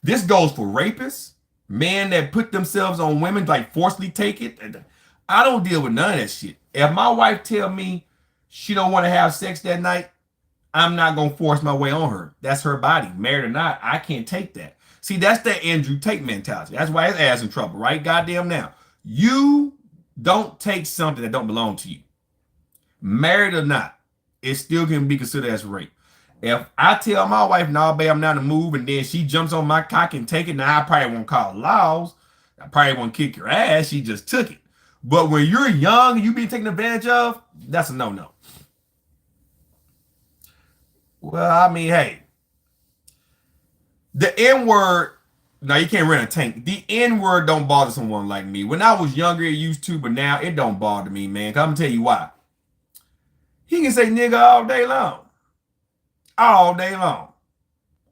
this goes for rapists, men that put themselves on women, like forcibly take it. I don't deal with none of that shit. If my wife tell me she don't want to have sex that night, I'm not going to force my way on her. That's her body. Married or not, I can't take that. See, that's that Andrew Tate mentality. That's why his ass in trouble, right? Goddamn now. You don't take something that don't belong to you. Married or not, it still can be considered as rape. If I tell my wife, no, babe, I'm not in the move, and then she jumps on my cock and take it, now I probably won't call laws. I probably won't kick your ass. She just took it. But when you're young and you being taken advantage of, that's a no-no. Well, I mean, hey, the N-word, no, you can't rent a tank. The N-word don't bother someone like me. When I was younger, it used to, but now it don't bother me, man. I'm going to tell you why. He can say nigga all day long. All day long.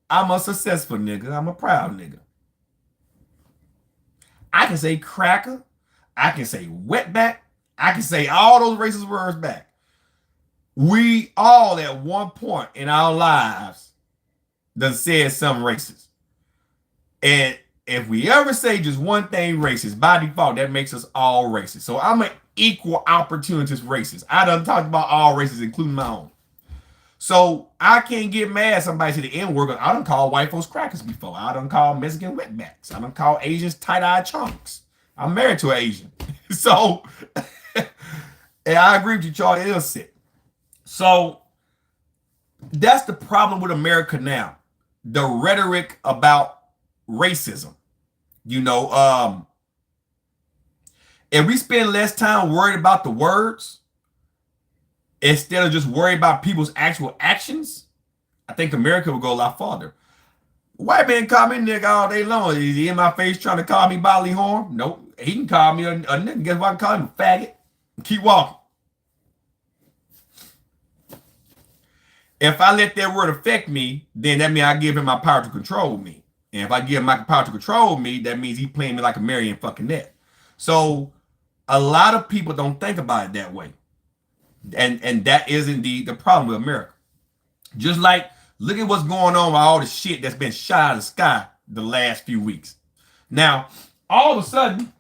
I'm a successful nigga. I'm a proud nigga. I can say cracker. I can say wetback. I can say all those racist words back. We all at one point in our lives done said something racist. And if we ever say just one thing racist, by default, that makes us all racist. So I'm an equal opportunist racist. I done talked about all races, including my own. So I can't get mad at somebody to the N-word. I done called white folks crackers before. I done called Mexican wetbacks. I done called Asians tight-eyed chunks. I'm married to an Asian. So, and I agree with you, Charlie. It was sick. So that's the problem with America now. The rhetoric about racism. You know, if we spend less time worried about the words, instead of just worry about people's actual actions, I think America will go a lot farther. White man call me nigga all day long. Is he in my face trying to call me bodily harm? Nope. He can call me a nigga. Guess what? I can call him a faggot. Keep walking. If I let that word affect me, then that means I give him my power to control me. And if I give him my power to control me, that means he playing me like a Marion fucking net. So a lot of people don't think about it that way. And that is indeed the problem with America. Just like, look at what's going on with all the shit that's been shot out of the sky the last few weeks. Now, all of a sudden,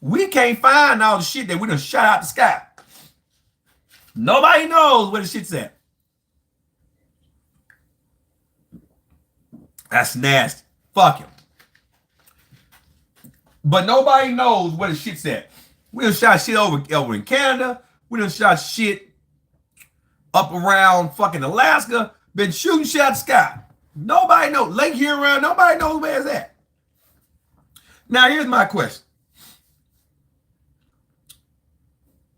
we can't find all the shit that we done shot out the sky. Nobody knows where the shit's at. That's nasty. Fuck him. But nobody knows where the shit's at. We done shot shit over in Canada. We done shot shit up around fucking Alaska. Been shooting shit out the sky. Nobody knows. Lake Huron, nobody knows where it's at. Now, here's my question.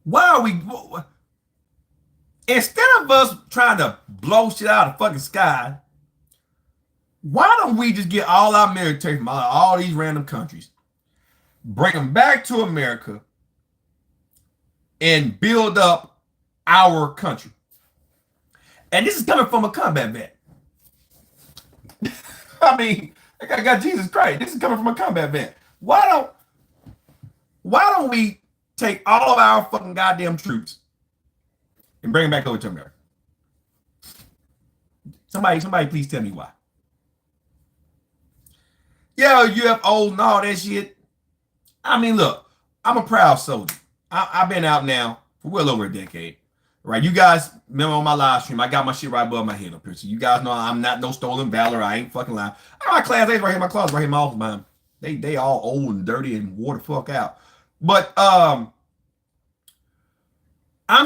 Why are we... Instead of us trying to blow shit out of the fucking sky, why don't we just get all our military from all these random countries, bring them back to America, and build up our country? And this is coming from a combat vet. I mean, I got Jesus Christ. This is coming from a combat vet. Why don't we take all of our fucking goddamn troops and bring them back over to America? Somebody please tell me why. Yeah, UFOs and all that shit. I mean, look, I'm a proud soldier. I've been out now for well over a decade. Right? You guys remember on my live stream, I got my shit right above my head up here. So you guys know I'm not no stolen valor. I ain't fucking lying. I got my class A's right here in my closet, right here in my office behind me. They all old and dirty and wore the fuck out. But I'm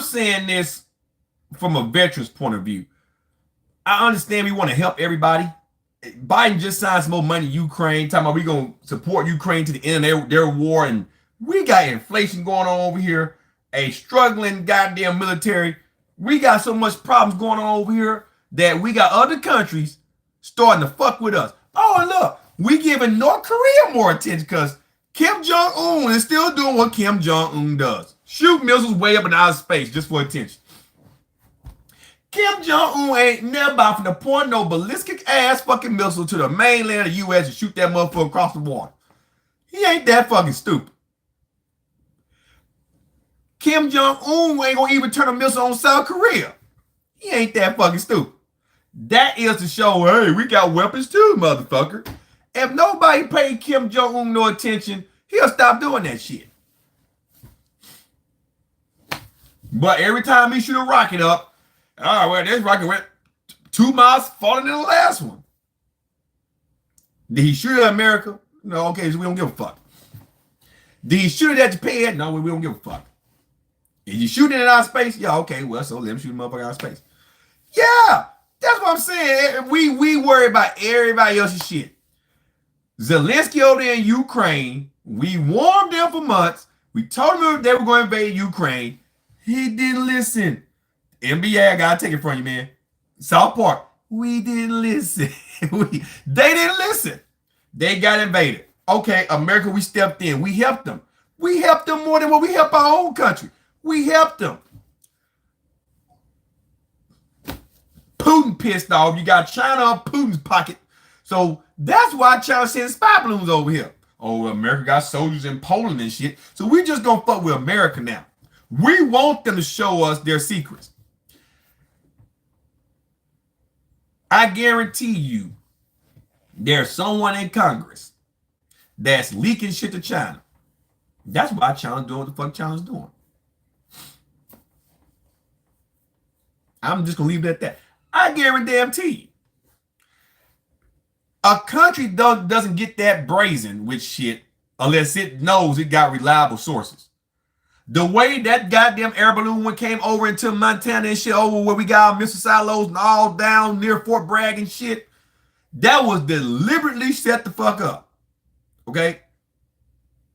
saying this from a veteran's point of view. I understand we want to help everybody. Biden just signed some more money to Ukraine, talking about we going to support Ukraine to the end of their war. And we got inflation going on over here, a struggling goddamn military. We got so much problems going on over here that we got other countries starting to fuck with us. Oh, and look, we giving North Korea more attention because Kim Jong-un is still doing what Kim Jong-un does. Shoot missiles way up in outer space just for attention. Kim Jong-un ain't never about to point no ballistic ass fucking missile to the mainland of the U.S. and shoot that motherfucker across the water. He ain't that fucking stupid. Kim Jong-un ain't gonna even turn a missile on South Korea. He ain't that fucking stupid. That is to show, hey, we got weapons too, motherfucker. If nobody paid Kim Jong-un no attention, he'll stop doing that shit. But every time he shoot a rocket up, all right, well, this rocket went 2 miles farther than the last one. Did he shoot it at America? No, okay, so we don't give a fuck. Did he shoot it at Japan? No, we don't give a fuck. Did you shoot it in outer space? Yeah, okay, well, so let him shoot him up in outer space. Yeah, that's what I'm saying. We worry about everybody else's shit. Zelensky over there in Ukraine, we warned them for months. We told them they were going to invade Ukraine. He didn't listen. NBA, I gotta take it from you, man. South Park, we didn't listen. They didn't listen. They got invaded. Okay, America, we stepped in. We helped them. We helped them more than what we helped our own country. We helped them. Putin pissed off. You got China on Putin's pocket. So that's why China sends spy balloons over here. Oh, America got soldiers in Poland and shit. So we just gonna fuck with America now. We want them to show us their secrets. I guarantee you there's someone in Congress that's leaking shit to China. That's why China's doing what the fuck China's doing. I'm just going to leave it at that. I guarantee you. A country doesn't get that brazen with shit unless it knows it got reliable sources. The way that goddamn air balloon came over into Montana and shit over where we got our missile silos and all down near Fort Bragg and shit, that was deliberately set the fuck up. Okay?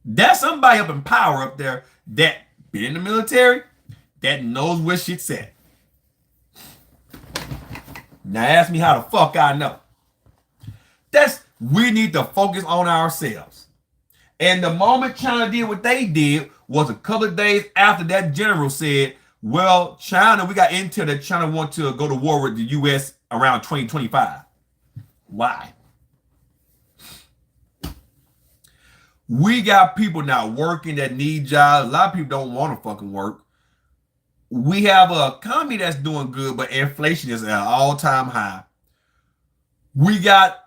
That's somebody up in power up there that been in the military that knows where shit's at. Now ask me how the fuck I know. We need to focus on ourselves. And the moment China did what they did was a couple of days after that general said, well, China, we got intel that China want to go to war with the U.S. around 2025. Why? We got people now working that need jobs. A lot of people don't want to fucking work. We have a economy that's doing good, but inflation is at an all-time high. We got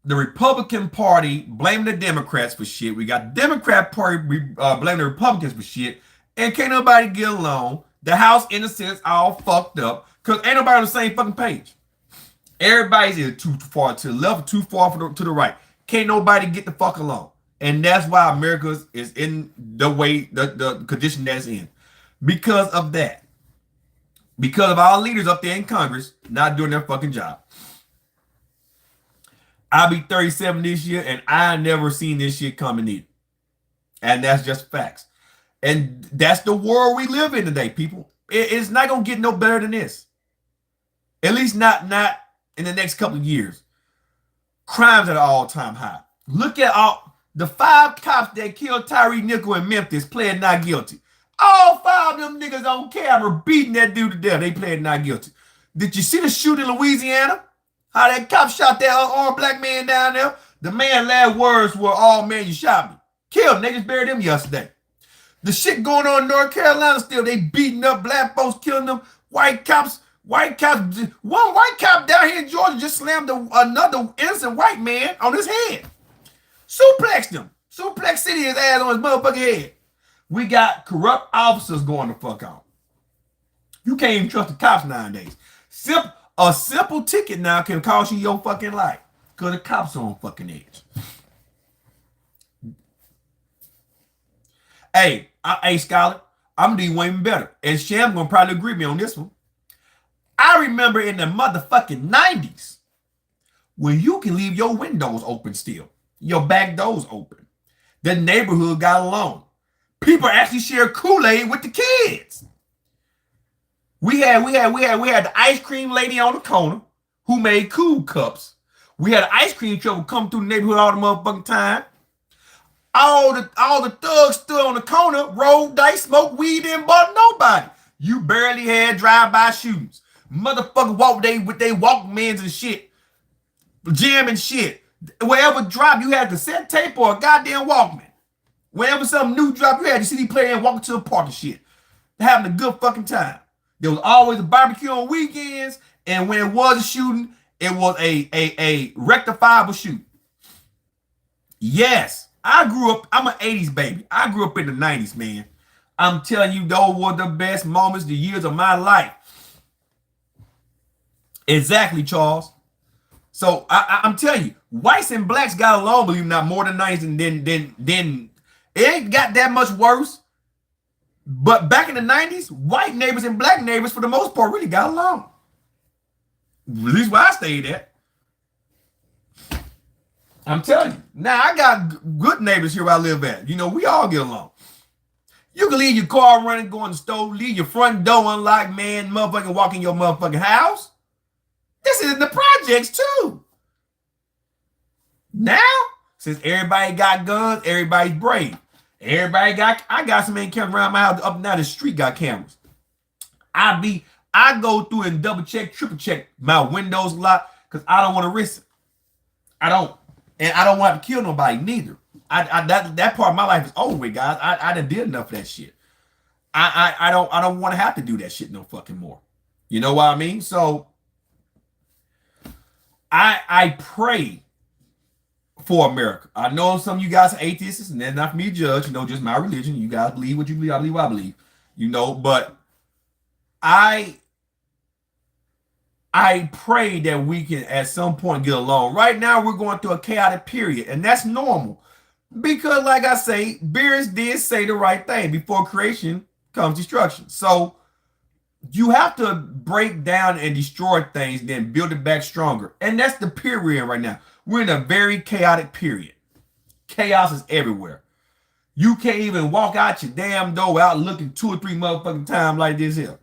the Republican Party blaming the Democrats for shit. We got the Democrat Party blaming the Republicans for shit. And can't nobody get along. The House, in a sense, all fucked up because ain't nobody on the same fucking page. Everybody's either too far to the left or too far to the right. Can't nobody get the fuck along. And that's why America is in the way, the condition that's in. Because of that. Because of our leaders up there in Congress not doing their fucking job. I'll be 37 this year, and I never seen this shit coming either. And that's just facts. And that's the world we live in today, people. It's not going to get no better than this. At least not in the next couple of years. Crimes at an all-time high. Look at all the 5 cops that killed Tyree Nichol in Memphis pled not guilty. All 5 of them niggas on camera beating that dude to death. They pled not guilty. Did you see the shooting in Louisiana? How that cop shot that unarmed black man down there? The man's last words were, oh man, you shot me. Killed him. They just buried him yesterday. The shit going on in North Carolina still. They beating up black folks, killing them. White cops. One white cop down here in Georgia just slammed another innocent white man on his head. Suplex them. Suplex City his ass on his motherfucking head. We got corrupt officers going the fuck on. You can't even trust the cops nowadays. A simple ticket now can cost you your fucking life because the cops are on fucking edge. Hey, Scholar, I'm gonna do one even better. And Sham gonna probably agree with me on this one. I remember in the motherfucking 90s when you can leave your windows open still, your back doors open. The neighborhood got along. People actually shared Kool-Aid with the kids. We had the ice cream lady on the corner who made cool cups. We had an ice cream truck come through the neighborhood all the motherfucking time. All the thugs stood on the corner, rolled dice, smoked weed, and bought nobody. You barely had drive-by shootings. Motherfucker walk with they Walkmans and shit, jamming shit. Wherever drop, you had cassette tape or a goddamn Walkman. Whenever something new dropped, you had your CD player and walking to the park and shit. Having a good fucking time. There was always a barbecue on weekends, and when it was a shooting, it was a rectifiable shoot. Yes, I grew up, I'm an 80s baby. I grew up in the 90s, man. I'm telling you, those were the best moments, the years of my life. Exactly, Charles. So I'm telling you, whites and blacks got along, believe it or not, more than 90s, and then it ain't got that much worse. But back in the 90s, white neighbors and black neighbors, for the most part, really got along. At least where I stayed at. I'm telling you. Now, I got good neighbors here where I live at. You know, we all get along. You can leave your car running, go in the store, leave your front door unlocked, man, motherfucking walk in your motherfucking house. This is in the projects, too. Now, since everybody got guns, everybody's brave. I got some man cameras around my house. Up and down the street got cameras. I go through and double check, triple check my windows locked because I don't want to risk it. I don't. And I don't want to kill nobody neither. That part of my life is over with, guys. I done did enough of that shit. I don't want to have to do that shit no fucking more. You know what I mean? So I pray for America. I know some of you guys are atheists, and that's not for me to judge, you know, just my religion. You guys believe what you believe, I believe what I believe. You know, but I pray that we can at some point get along. Right now, we're going through a chaotic period, and that's normal. Because, like I say, Beers did say the right thing. Before creation comes destruction. So you have to break down and destroy things, then build it back stronger. And that's the period we're in right now. We're in a very chaotic period. Chaos is everywhere. You can't even walk out your damn door without looking 2 or 3 motherfucking times like this here.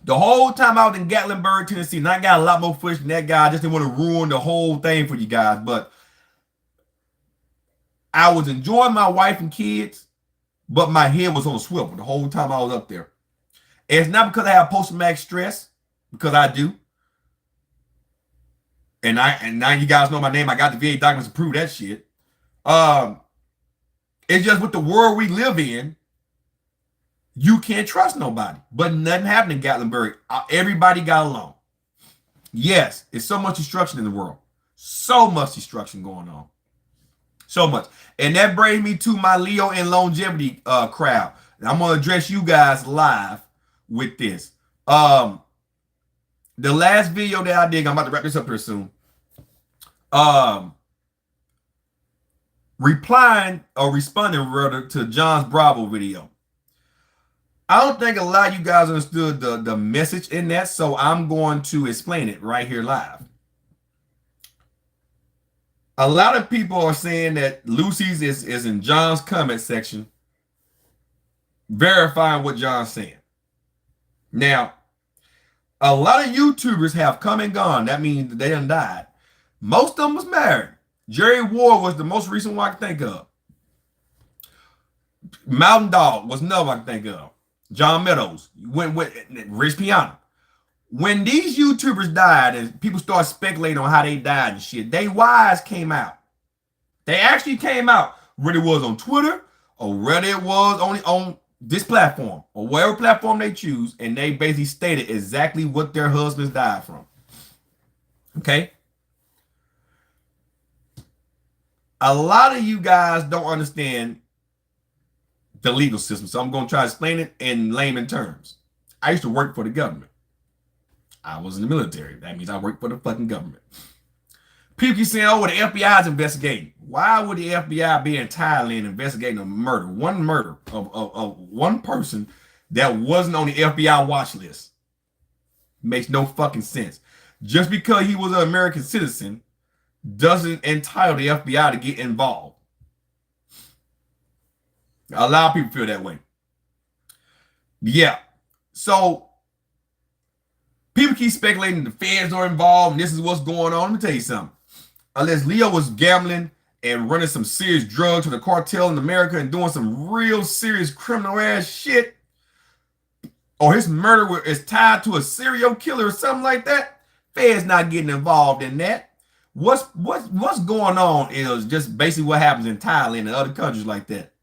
The whole time I was in Gatlinburg, Tennessee, and I got a lot more footage than that guy. I just didn't want to ruin the whole thing for you guys. But I was enjoying my wife and kids, but my head was on a swivel the whole time I was up there. And it's not because I have post-traumatic stress, because I do. And now you guys know my name. I got the VA documents to prove that shit. It's just with the world we live in, you can't trust nobody. But nothing happened in Gatlinburg. Everybody got along. Yes, it's so much destruction in the world. So much destruction going on. So much. And that brings me to my Leo and longevity crowd. And I'm going to address you guys live with this. The last video that I did, I'm about to wrap this up here soon. Responding rather to John's Bravo video. I don't think a lot of you guys understood the message in that, so I'm going to explain it right here live. A lot of people are saying that Lucy's is in John's comment section verifying what John's saying. Now, a lot of YouTubers have come and gone. That means they done died. Most of them was married. Jerry Ward was the most recent one I can think of. Mountain Dog was another one I can think of. John Meadows went with Rich Piana. When these YouTubers died and people started speculating on how they died and shit, they wives came out. They actually came out, whether it was on Twitter or whether it was only on this platform or whatever platform they choose, and they basically stated exactly what their husbands died from. Okay? A lot of you guys don't understand the legal system, so I'm going to try to explain it in layman terms. I used to work for the government. I was in the military. That means I worked for the fucking government. People keep saying, oh, the FBI is investigating. Why would the FBI be in Thailand investigating a murder? One murder of one person that wasn't on the FBI watch list. Makes no fucking sense. Just because he was an American citizen doesn't entitle the FBI to get involved. A lot of people feel that way. Yeah. So people keep speculating the feds are involved and this is what's going on. Let me tell you something. Unless Leo was gambling and running some serious drugs for the cartel in America and doing some real serious criminal ass shit, or his murder is tied to a serial killer or something like that, feds not getting involved in that. What's going on is just basically what happens in Thailand and other countries like that.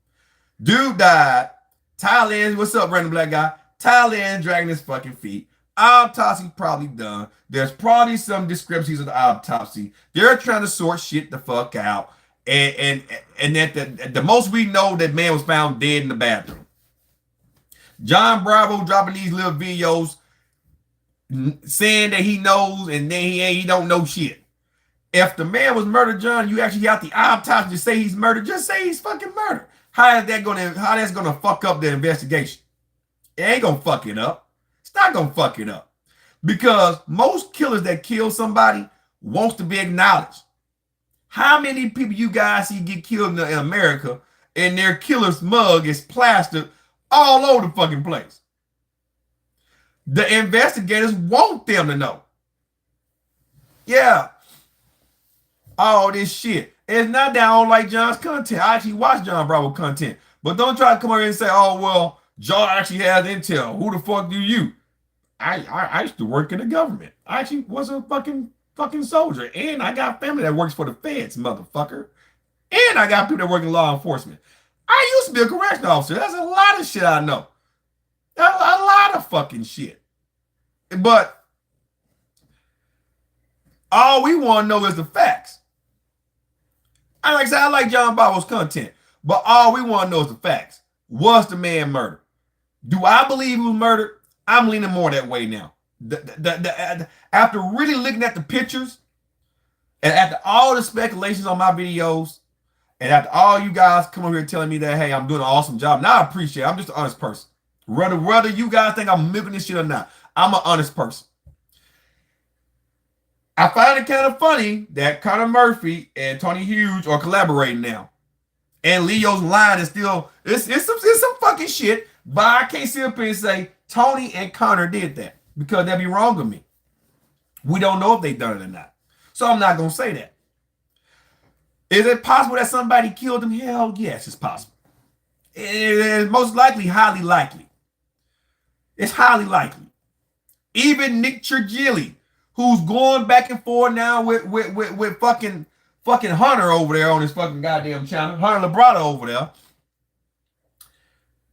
Dude died. Thailand, what's up, random black guy? Thailand dragging his fucking feet. Autopsy probably done. There's probably some discrepancies of the autopsy. They're trying to sort shit the fuck out. And that the most we know, that man was found dead in the bathroom. John Bravo dropping these little videos saying that he knows and then he don't know shit. If the man was murdered, John, you actually got the autopsy to say he's murdered, just say he's fucking murdered. How that's gonna fuck up the investigation? It ain't gonna fuck it up. It's not gonna fuck it up. Because most killers that kill somebody wants to be acknowledged. How many people you guys see get killed in America and their killer's mug is plastered all over the fucking place? The investigators want them to know. Yeah. All this shit. It's not that I don't like John's content. I actually watch John Bravo content. But don't try to come over here and say, oh, well, John actually has intel. Who the fuck do you? I used to work in the government. I actually was a fucking soldier. And I got family that works for the feds, motherfucker. And I got people that work in law enforcement. I used to be a correctional officer. That's a lot of shit I know. A lot of fucking shit. But all we want to know is the facts. Like I said, I like John Bravo's content, but all we want to know is the facts. Was the man murdered? Do I believe he was murdered? I'm leaning more that way now. After really looking at the pictures, and after all the speculations on my videos, and after all you guys come over here telling me that, hey, I'm doing an awesome job, now I appreciate it. I'm just an honest person. Whether you guys think I'm milking this shit or not, I'm an honest person. I find it kind of funny that Connor Murphy and Tony Hughes are collaborating now. And Leo's line is still, it's some fucking shit, but I can't sit up here and say Tony and Connor did that because that'd be wrong of me. We don't know if they done it or not. So I'm not going to say that. Is it possible that somebody killed him? Hell yes, it's possible. It's most likely, highly likely. It's highly likely. Even Nick Trigili, who's going back and forth now with fucking Hunter over there on his fucking goddamn channel, Hunter Labrada over there.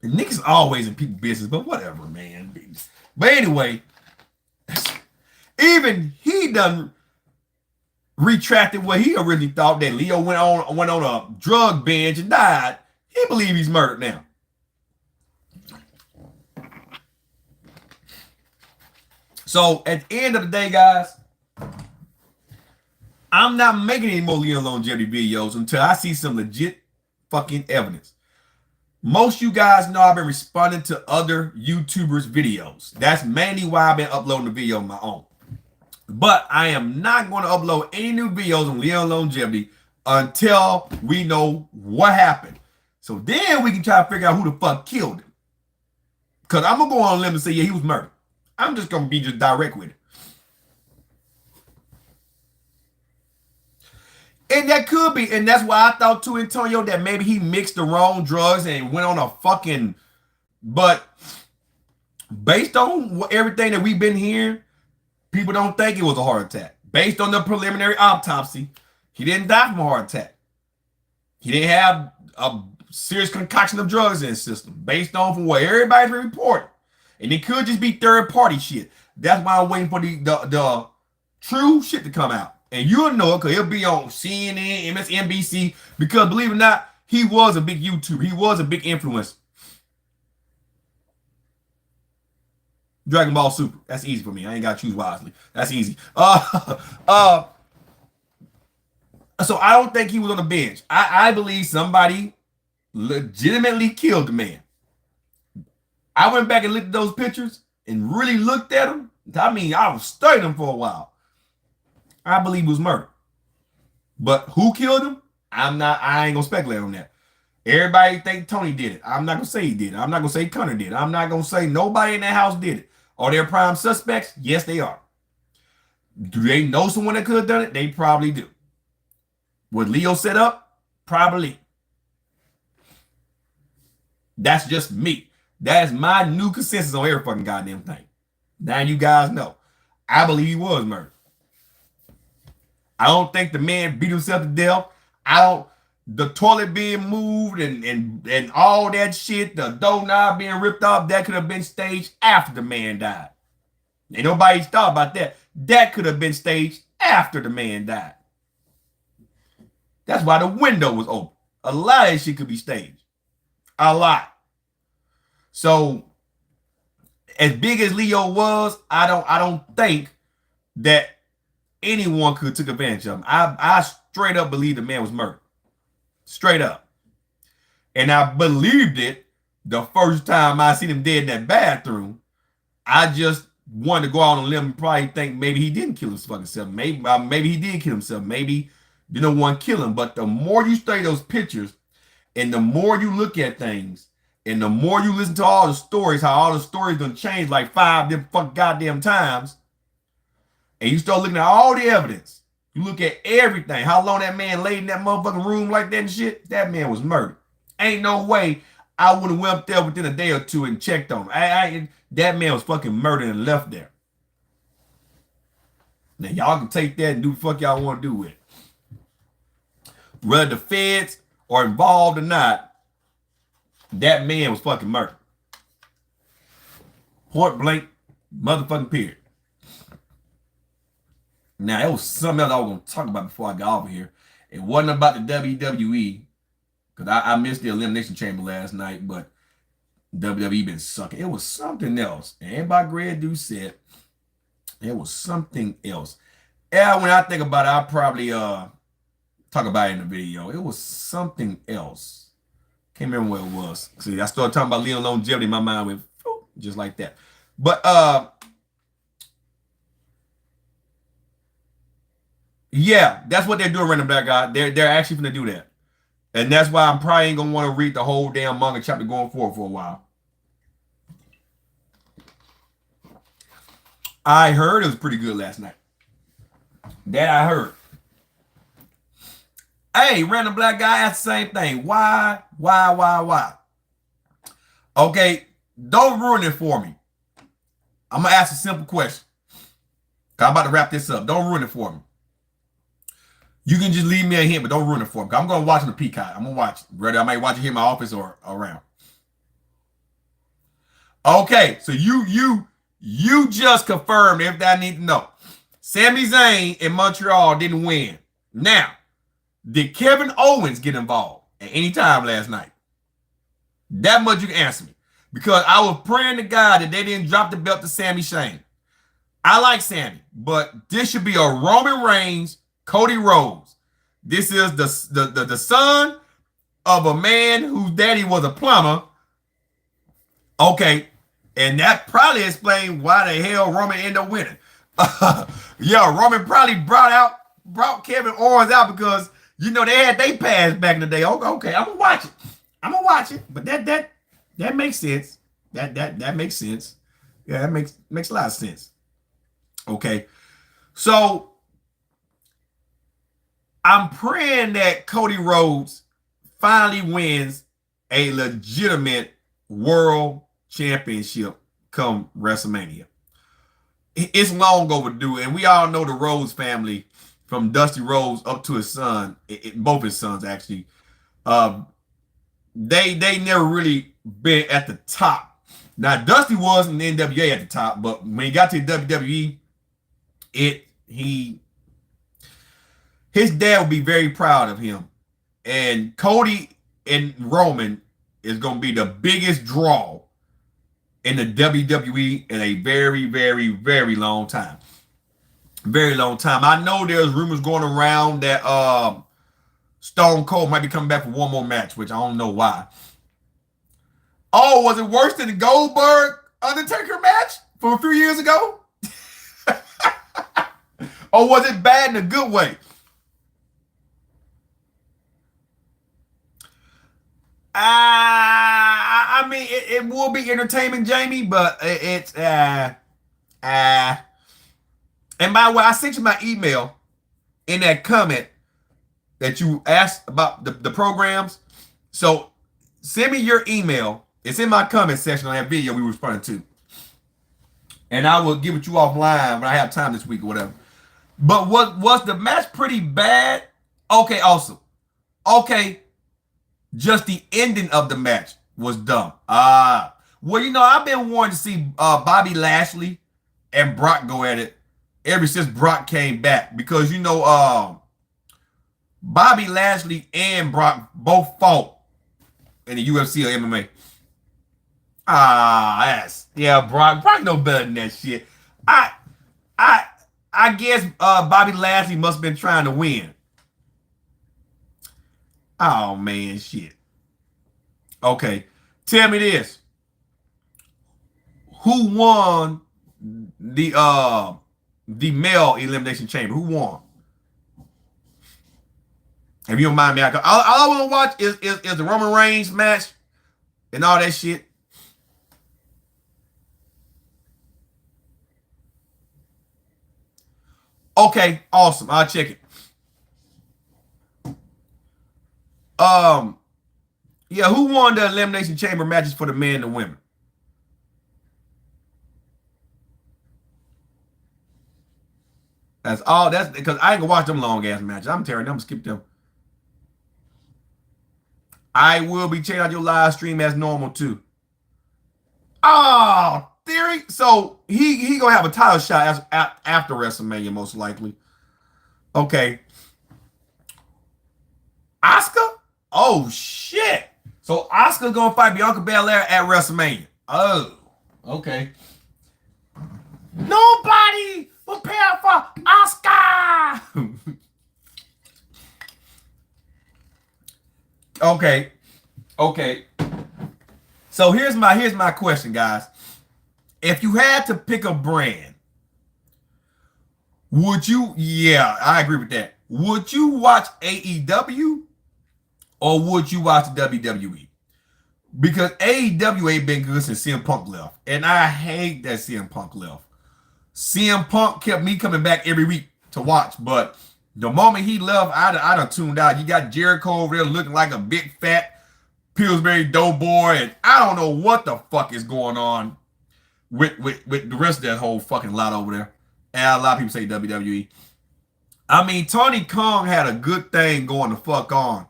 And Nick's always in people's business, but whatever, man. But anyway, even he done retracted what he originally thought, that Leo went on a drug binge and died. He believes he's murdered now. So at the end of the day, guys, I'm not making any more Leo longevity videos until I see some legit fucking evidence. Most of you guys know I've been responding to other YouTubers' videos. That's mainly why I've been uploading the video on my own. But I am not going to upload any new videos on Leo longevity until we know what happened. So then we can try to figure out who the fuck killed him. Because I'm going to go on a limb and say, yeah, he was murdered. I'm just going to be just direct with it. And that could be, and that's why I thought too, Antonio, that maybe he mixed the wrong drugs and went on a fucking, but based on everything that we've been hearing, people don't think it was a heart attack. Based on the preliminary autopsy, he didn't die from a heart attack. He didn't have a serious concoction of drugs in his system, based on from what everybody's been reporting. And it could just be third-party shit. That's why I'm waiting for the true shit to come out. And you'll know it because he'll be on CNN, MSNBC, because believe it or not, he was a big YouTuber. He was a big influencer. Dragon Ball Super. That's easy for me. I ain't got to choose wisely. That's easy. So I don't think he was on the bench. I believe somebody legitimately killed the man. I went back and looked at those pictures and really looked at them. I mean, I was studying them for a while. I believe he was murdered. But who killed him? I ain't gonna speculate on that. Everybody think Tony did it. I'm not gonna say he did it. I'm not gonna say Connor did it. I'm not gonna say nobody in that house did it. Are they prime suspects? Yes, they are. Do they know someone that could have done it? They probably do. Was Leo set up? Probably. That's just me. That's my new consensus on every fucking goddamn thing. Now you guys know. I believe he was murdered. I don't think the man beat himself to death. The toilet being moved and all that shit, the doorknob being ripped off, that could have been staged after the man died. Ain't nobody thought about that. That could have been staged after the man died. That's why the window was open. A lot of shit could be staged. A lot. So, as big as Leo was, I don't think that anyone could have took advantage of him. I straight up believe the man was murdered. Straight up. And I believed it the first time I seen him dead in that bathroom. I just wanted to go out on a limb and probably think maybe he didn't kill himself. Maybe he did kill himself. Maybe didn't want to kill him. But the more you study those pictures and the more you look at things and the more you listen to all the stories, how all the stories done changed like 5 different fucking goddamn times, and you start looking at all the evidence, you look at everything, how long that man laid in that motherfucking room like that and shit, that man was murdered. Ain't no way I would have went up there within a day or two and checked on him. That man was fucking murdered and left there. Now y'all can take that and do the fuck y'all want to do with it. Whether the feds are involved or not, that man was fucking murdered. Point blank, motherfucking period. Now, it was something else I was going to talk about before I got over here. It wasn't about the WWE, because I missed the Elimination Chamber last night, but WWE been sucking. It was something else. And everybody Greg do said it was something else. Yeah, when I think about it, I'll probably talk about it in the video. It was something else. Can't remember what it was. See, I started talking about Leon longevity, my mind went just like that. But yeah, that's what they're doing, Random Black Guy. They're actually gonna do that. And that's why I'm probably ain't gonna want to read the whole damn manga chapter going forward for a while. I heard it was pretty good last night. That I heard. Hey, Random Black Guy asked the same thing. Why? Okay, don't ruin it for me. I'm gonna ask a simple question. I'm about to wrap this up. Don't ruin it for me. You can just leave me a hint, but don't ruin it for me. I'm going to watch it on the Peacock. I'm going to watch it. Whether I might watch it here in my office or around. Okay, so you just confirmed everything I need to know. Sami Zayn in Montreal didn't win. Now, did Kevin Owens get involved at any time last night? That much you can answer me. Because I was praying to God that they didn't drop the belt to Sami Zayn. I like Sami, but this should be a Roman Reigns, Cody Rhodes. This is the son of a man whose daddy was a plumber. Okay, and that probably explains why the hell Roman ended up winning. Yeah, Roman probably brought Kevin Owens out because you know they had they past back in the day. Okay, I'm gonna watch it. But that makes sense. That makes sense. Yeah, that makes a lot of sense. Okay, so I'm praying that Cody Rhodes finally wins a legitimate world championship come WrestleMania. It's long overdue, and we all know the Rhodes family, from Dusty Rhodes up to his son, both his sons actually. They never really been at the top. Now Dusty was in the NWA at the top, but when he got to the WWE, he his dad would be very proud of him. And Cody and Roman is going to be the biggest draw in the WWE in a very, very, very long time. Very long time. I know there's rumors going around that Stone Cold might be coming back for one more match, which I don't know why. Oh, was it worse than the Goldberg Undertaker match from a few years ago? Or was it bad in a good way? I mean, it will be entertainment, Jamie, but it's and by the way, I sent you my email in that comment that you asked about the programs. So send me your email. It's in my comment section on that video we were responding to. And I will give it you offline when I have time this week or whatever. But was the match pretty bad? Okay, awesome. Okay, just the ending of the match was dumb. Well, you know, I've been wanting to see Bobby Lashley and Brock go at it ever since Brock came back. Because, you know, Bobby Lashley and Brock both fought in the UFC or MMA. Brock no better than that shit. I guess Bobby Lashley must have been trying to win. Oh man, shit. Okay, tell me this: who won the male elimination chamber? Who won? If you don't mind me, all I want to watch is the Roman Reigns match and all that shit. Okay, awesome. I'll check it. Yeah, who won the elimination chamber matches for the men and the women? That's all. That's because I ain't gonna watch them long ass matches. I'm tearing them. I'm gonna skip them. I will be checking out your live stream as normal too. Oh, Theory. So he gonna have a title shot after WrestleMania most likely. Okay. Asuka? Oh shit. So Asuka gonna fight Bianca Belair at WrestleMania. Oh, okay. Nobody prepared for Asuka. Okay. So here's my question, guys. If you had to pick a brand, would you? Yeah, I agree with that. Would you watch AEW or would you watch WWE? Because AEW ain't been good since CM Punk left, and I hate that CM Punk left. CM Punk kept me coming back every week to watch, but the moment he left, I done tuned out. You got Jericho over there looking like a big fat Pillsbury Doughboy, and I don't know what the fuck is going on with the rest of that whole fucking lot over there. And a lot of people say WWE. I mean, Tony Khan had a good thing going the fuck on.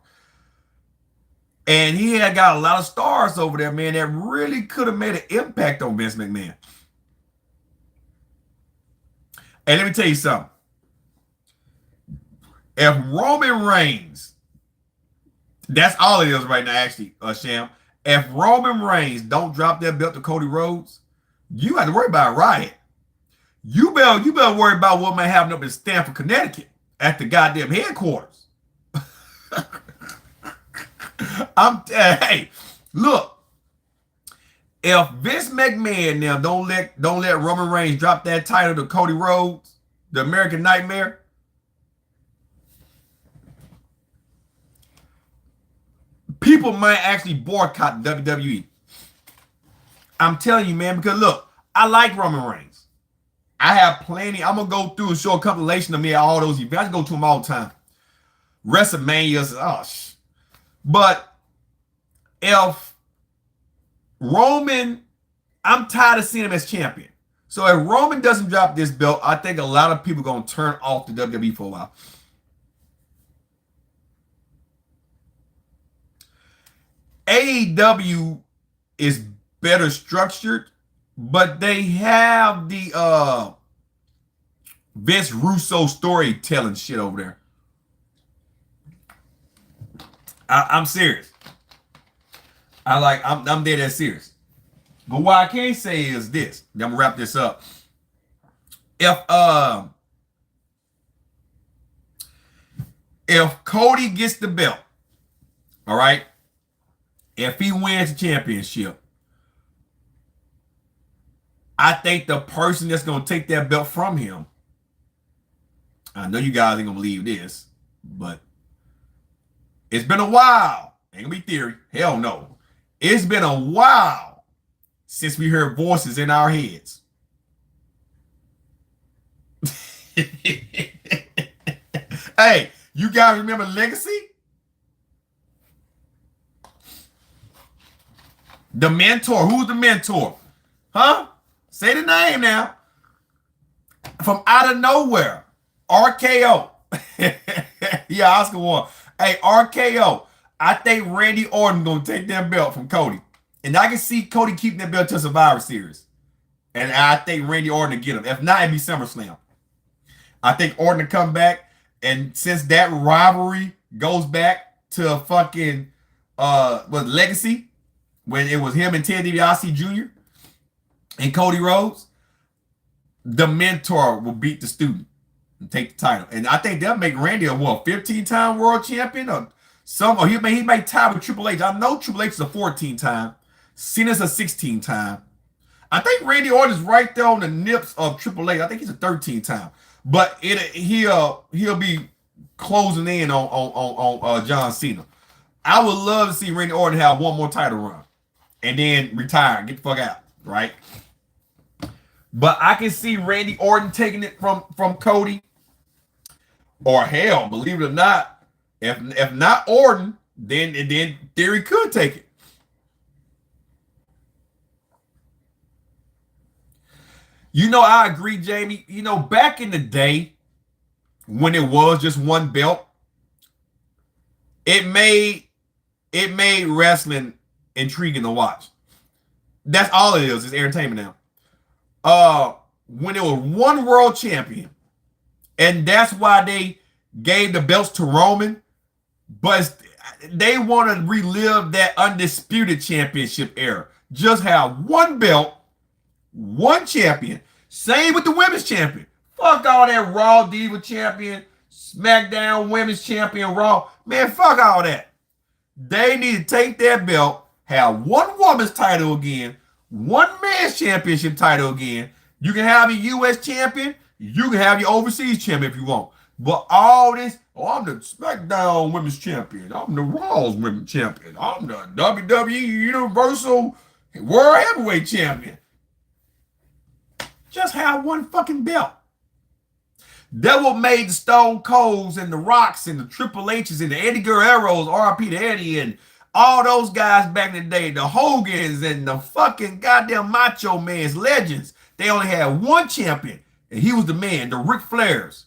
And he had got a lot of stars over there, man, that really could have made an impact on Vince McMahon. And let me tell you something. If Roman Reigns, that's all it is right now, actually, Sham. If Roman Reigns don't drop that belt to Cody Rhodes, you have to worry about a riot. You better worry about what might happen up in Stamford, Connecticut at the goddamn headquarters. Hey, look. If Vince McMahon now don't let Roman Reigns drop that title to Cody Rhodes, the American Nightmare, people might actually boycott WWE. I'm telling you, man, because look, I like Roman Reigns. I have plenty. I'm going to go through and show a compilation of me at all those events. I go to them all the time. WrestleManias, But if Roman, I'm tired of seeing him as champion. So if Roman doesn't drop this belt, I think a lot of people are going to turn off the WWE for a while. AEW is better structured, but they have the Vince Russo storytelling shit over there. I'm serious. I'm dead that serious. But what I can say is this. I'm gonna wrap this up. If if Cody gets the belt, all right, if he wins the championship, I think the person that's gonna take that belt from him, I know you guys ain't gonna believe this, but it's been a while. Ain't gonna be theory. Hell no. It's been a while since we heard voices in our heads. Hey, you guys remember Legacy? The mentor. Who's the mentor? Huh? Say the name now. From out of nowhere. RKO. Yeah, Oscar won. Hey, RKO. I think Randy Orton gonna take that belt from Cody. And I can see Cody keeping that belt to Survivor Series. And I think Randy Orton will get him. If not, it'd be SummerSlam. I think Orton will come back. And since that rivalry goes back to fucking Legacy, when it was him and Ted DiBiase Jr. and Cody Rhodes, the mentor will beat the student and take the title. And I think they'll make Randy a 15-time world champion or he may tie with Triple H. I know Triple H is a 14-time. Cena's a 16-time. I think Randy Orton is right there on the nips of Triple H. I think he's a 13-time. But he'll be closing in on John Cena. I would love to see Randy Orton have one more title run and then retire, get the fuck out, right? But I can see Randy Orton taking it from Cody, or hell, believe it or not, if not Orton, then Theory could take it. You know, I agree, Jamie. You know, back in the day, when it was just one belt, it made wrestling intriguing to watch. That's all it is. It's entertainment now. When it was one world champion, and that's why they gave the belts to Roman, but they want to relive that undisputed championship era. Just have one belt, one champion. Same with the women's champion. Fuck all that Raw Diva champion, SmackDown women's champion, Raw. Man, fuck all that. They need to take that belt, have one woman's title again, one man's championship title again. You can have your U.S. champion. You can have your overseas champion if you want. But all this, I'm the SmackDown women's champion. I'm the Raw's women's champion. I'm the WWE Universal World Heavyweight champion. Just have one fucking belt. That what made the Stone Colds and the Rocks and the Triple H's and the Eddie Guerrero's, RP to Eddie, and all those guys back in the day, the Hogans and the fucking goddamn Macho Man's legends. They only had one champion, and he was the man, the Ric Flairs.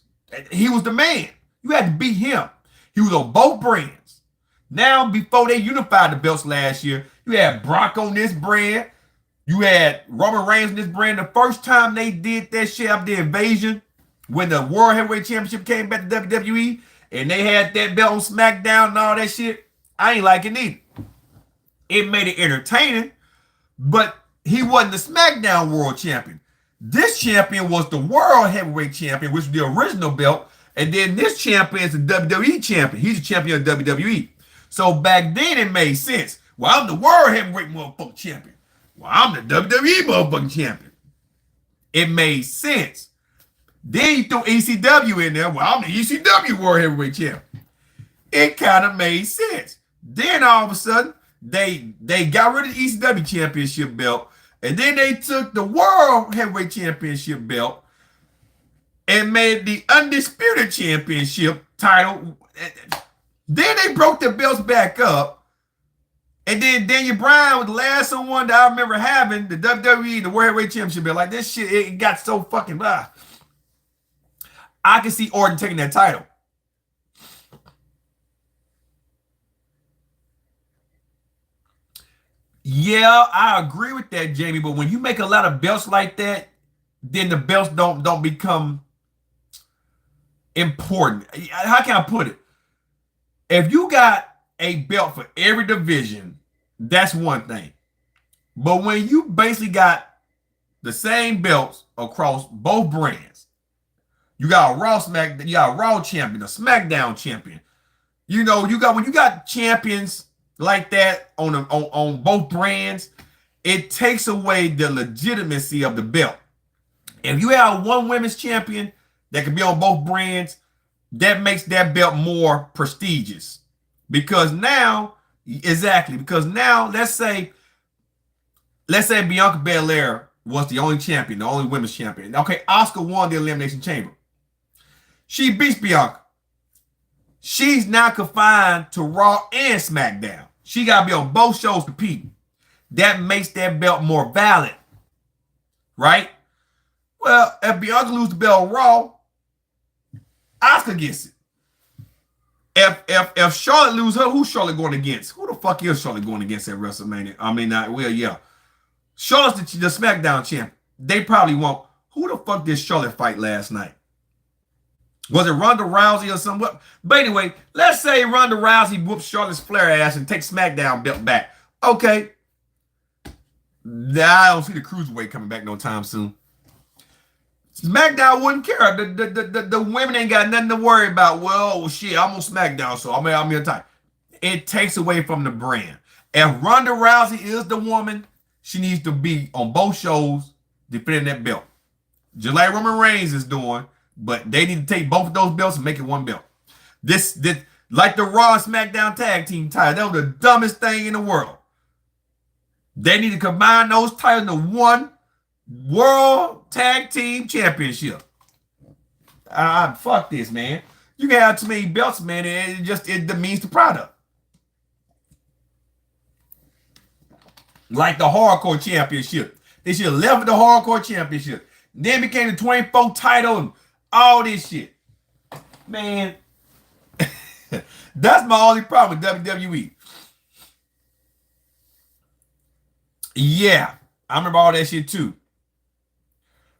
He was the man. You had to beat him. He was on both brands. Now, before they unified the belts last year, you had Brock on this brand. You had Roman Reigns on this brand. The first time they did that shit after the invasion, when the World Heavyweight Championship came back to WWE, and they had that belt on SmackDown and all that shit, I ain't like it neither. It made it entertaining, but he wasn't the SmackDown World Champion. This champion was the World Heavyweight Champion, which was the original belt, and then this champion is the WWE Champion. He's the champion of WWE. So back then it made sense. Well, I'm the World Heavyweight motherfucking champion. Well, I'm the WWE motherfucking champion. It made sense. Then you threw ECW in there. Well, I'm the ECW World Heavyweight champion. It kind of made sense. Then all of a sudden, they got rid of the ECW championship belt, and then they took the World Heavyweight Championship belt and made the Undisputed Championship title. Then they broke the belts back up, and then Daniel Bryan was the last one that I remember having, the WWE, the World Heavyweight Championship belt. Like, this shit, it got so fucking blah. I can see Orton taking that title. Yeah, I agree with that, Jamie. But when you make a lot of belts like that, then the belts don't become important. How can I put it? If you got a belt for every division, that's one thing. But when you basically got the same belts across both brands, you got a Raw champion, a SmackDown champion. You know, when you got champions like that on both brands, it takes away the legitimacy of the belt. If you have one women's champion that can be on both brands, that makes that belt more prestigious. Because now, let's say Bianca Belair was the only champion, the only women's champion. Okay, Asuka won the Elimination Chamber. She beats Bianca. She's now confined to Raw and SmackDown. She got to be on both shows competing. That makes that belt more valid, right? Well, if Bianca loses the belt on Raw, Asuka gets it. If Charlotte loses her, who's Charlotte going against? Who the fuck is Charlotte going against at WrestleMania? I mean, yeah. Charlotte's the SmackDown champ. They probably won't. Who the fuck did Charlotte fight last night? Was it Ronda Rousey or something? But anyway, let's say Ronda Rousey whoops Charlotte's Flair ass and takes SmackDown belt back. Okay. Nah, I don't see the Cruiserweight coming back no time soon. SmackDown wouldn't care. The women ain't got nothing to worry about. Well, shit, I'm on SmackDown, so I'm in tight. It takes away from the brand. If Ronda Rousey is the woman, she needs to be on both shows defending that belt. Just like Roman Reigns is doing, but they need to take both of those belts and make it one belt. This like the Raw and SmackDown tag team title. That was the dumbest thing in the world. They need to combine those titles into one World Tag Team Championship. Fuck this, man. You can have too many belts, man, and it demeans the product. Like the Hardcore Championship. They should have left with the Hardcore Championship. Then became the 24 title and all this shit. Man, that's my only problem with WWE. Yeah, I remember all that shit too.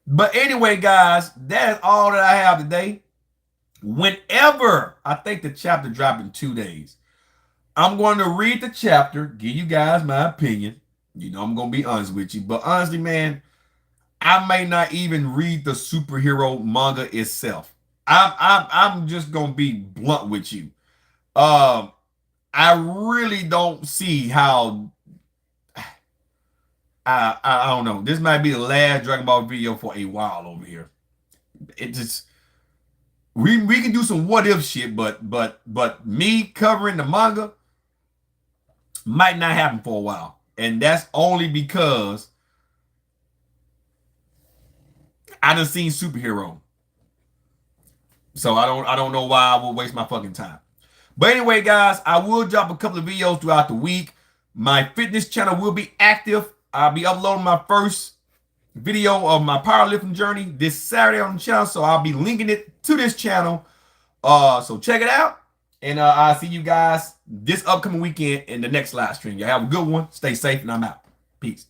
But anyway, guys, that is all that I have today. Whenever I think the chapter dropped in 2 days, I'm going to read the chapter, give you guys my opinion. You know, I'm going to be honest with you. But honestly, man, I may not even read the superhero manga itself. I'm just going to be blunt with you. I really don't see how... I don't know. This might be the last Dragon Ball video for a while over here. It just... We can do some what if shit, but me covering the manga might not happen for a while. And that's only because I done seen superhero. So I don't know why I will waste my fucking time. But anyway, guys, I will drop a couple of videos throughout the week. My fitness channel will be active. I'll be uploading my first video of my powerlifting journey this Saturday on the channel. So I'll be linking it to this channel. So check it out. And I'll see you guys this upcoming weekend in the next live stream. Y'all have a good one. Stay safe, and I'm out. Peace.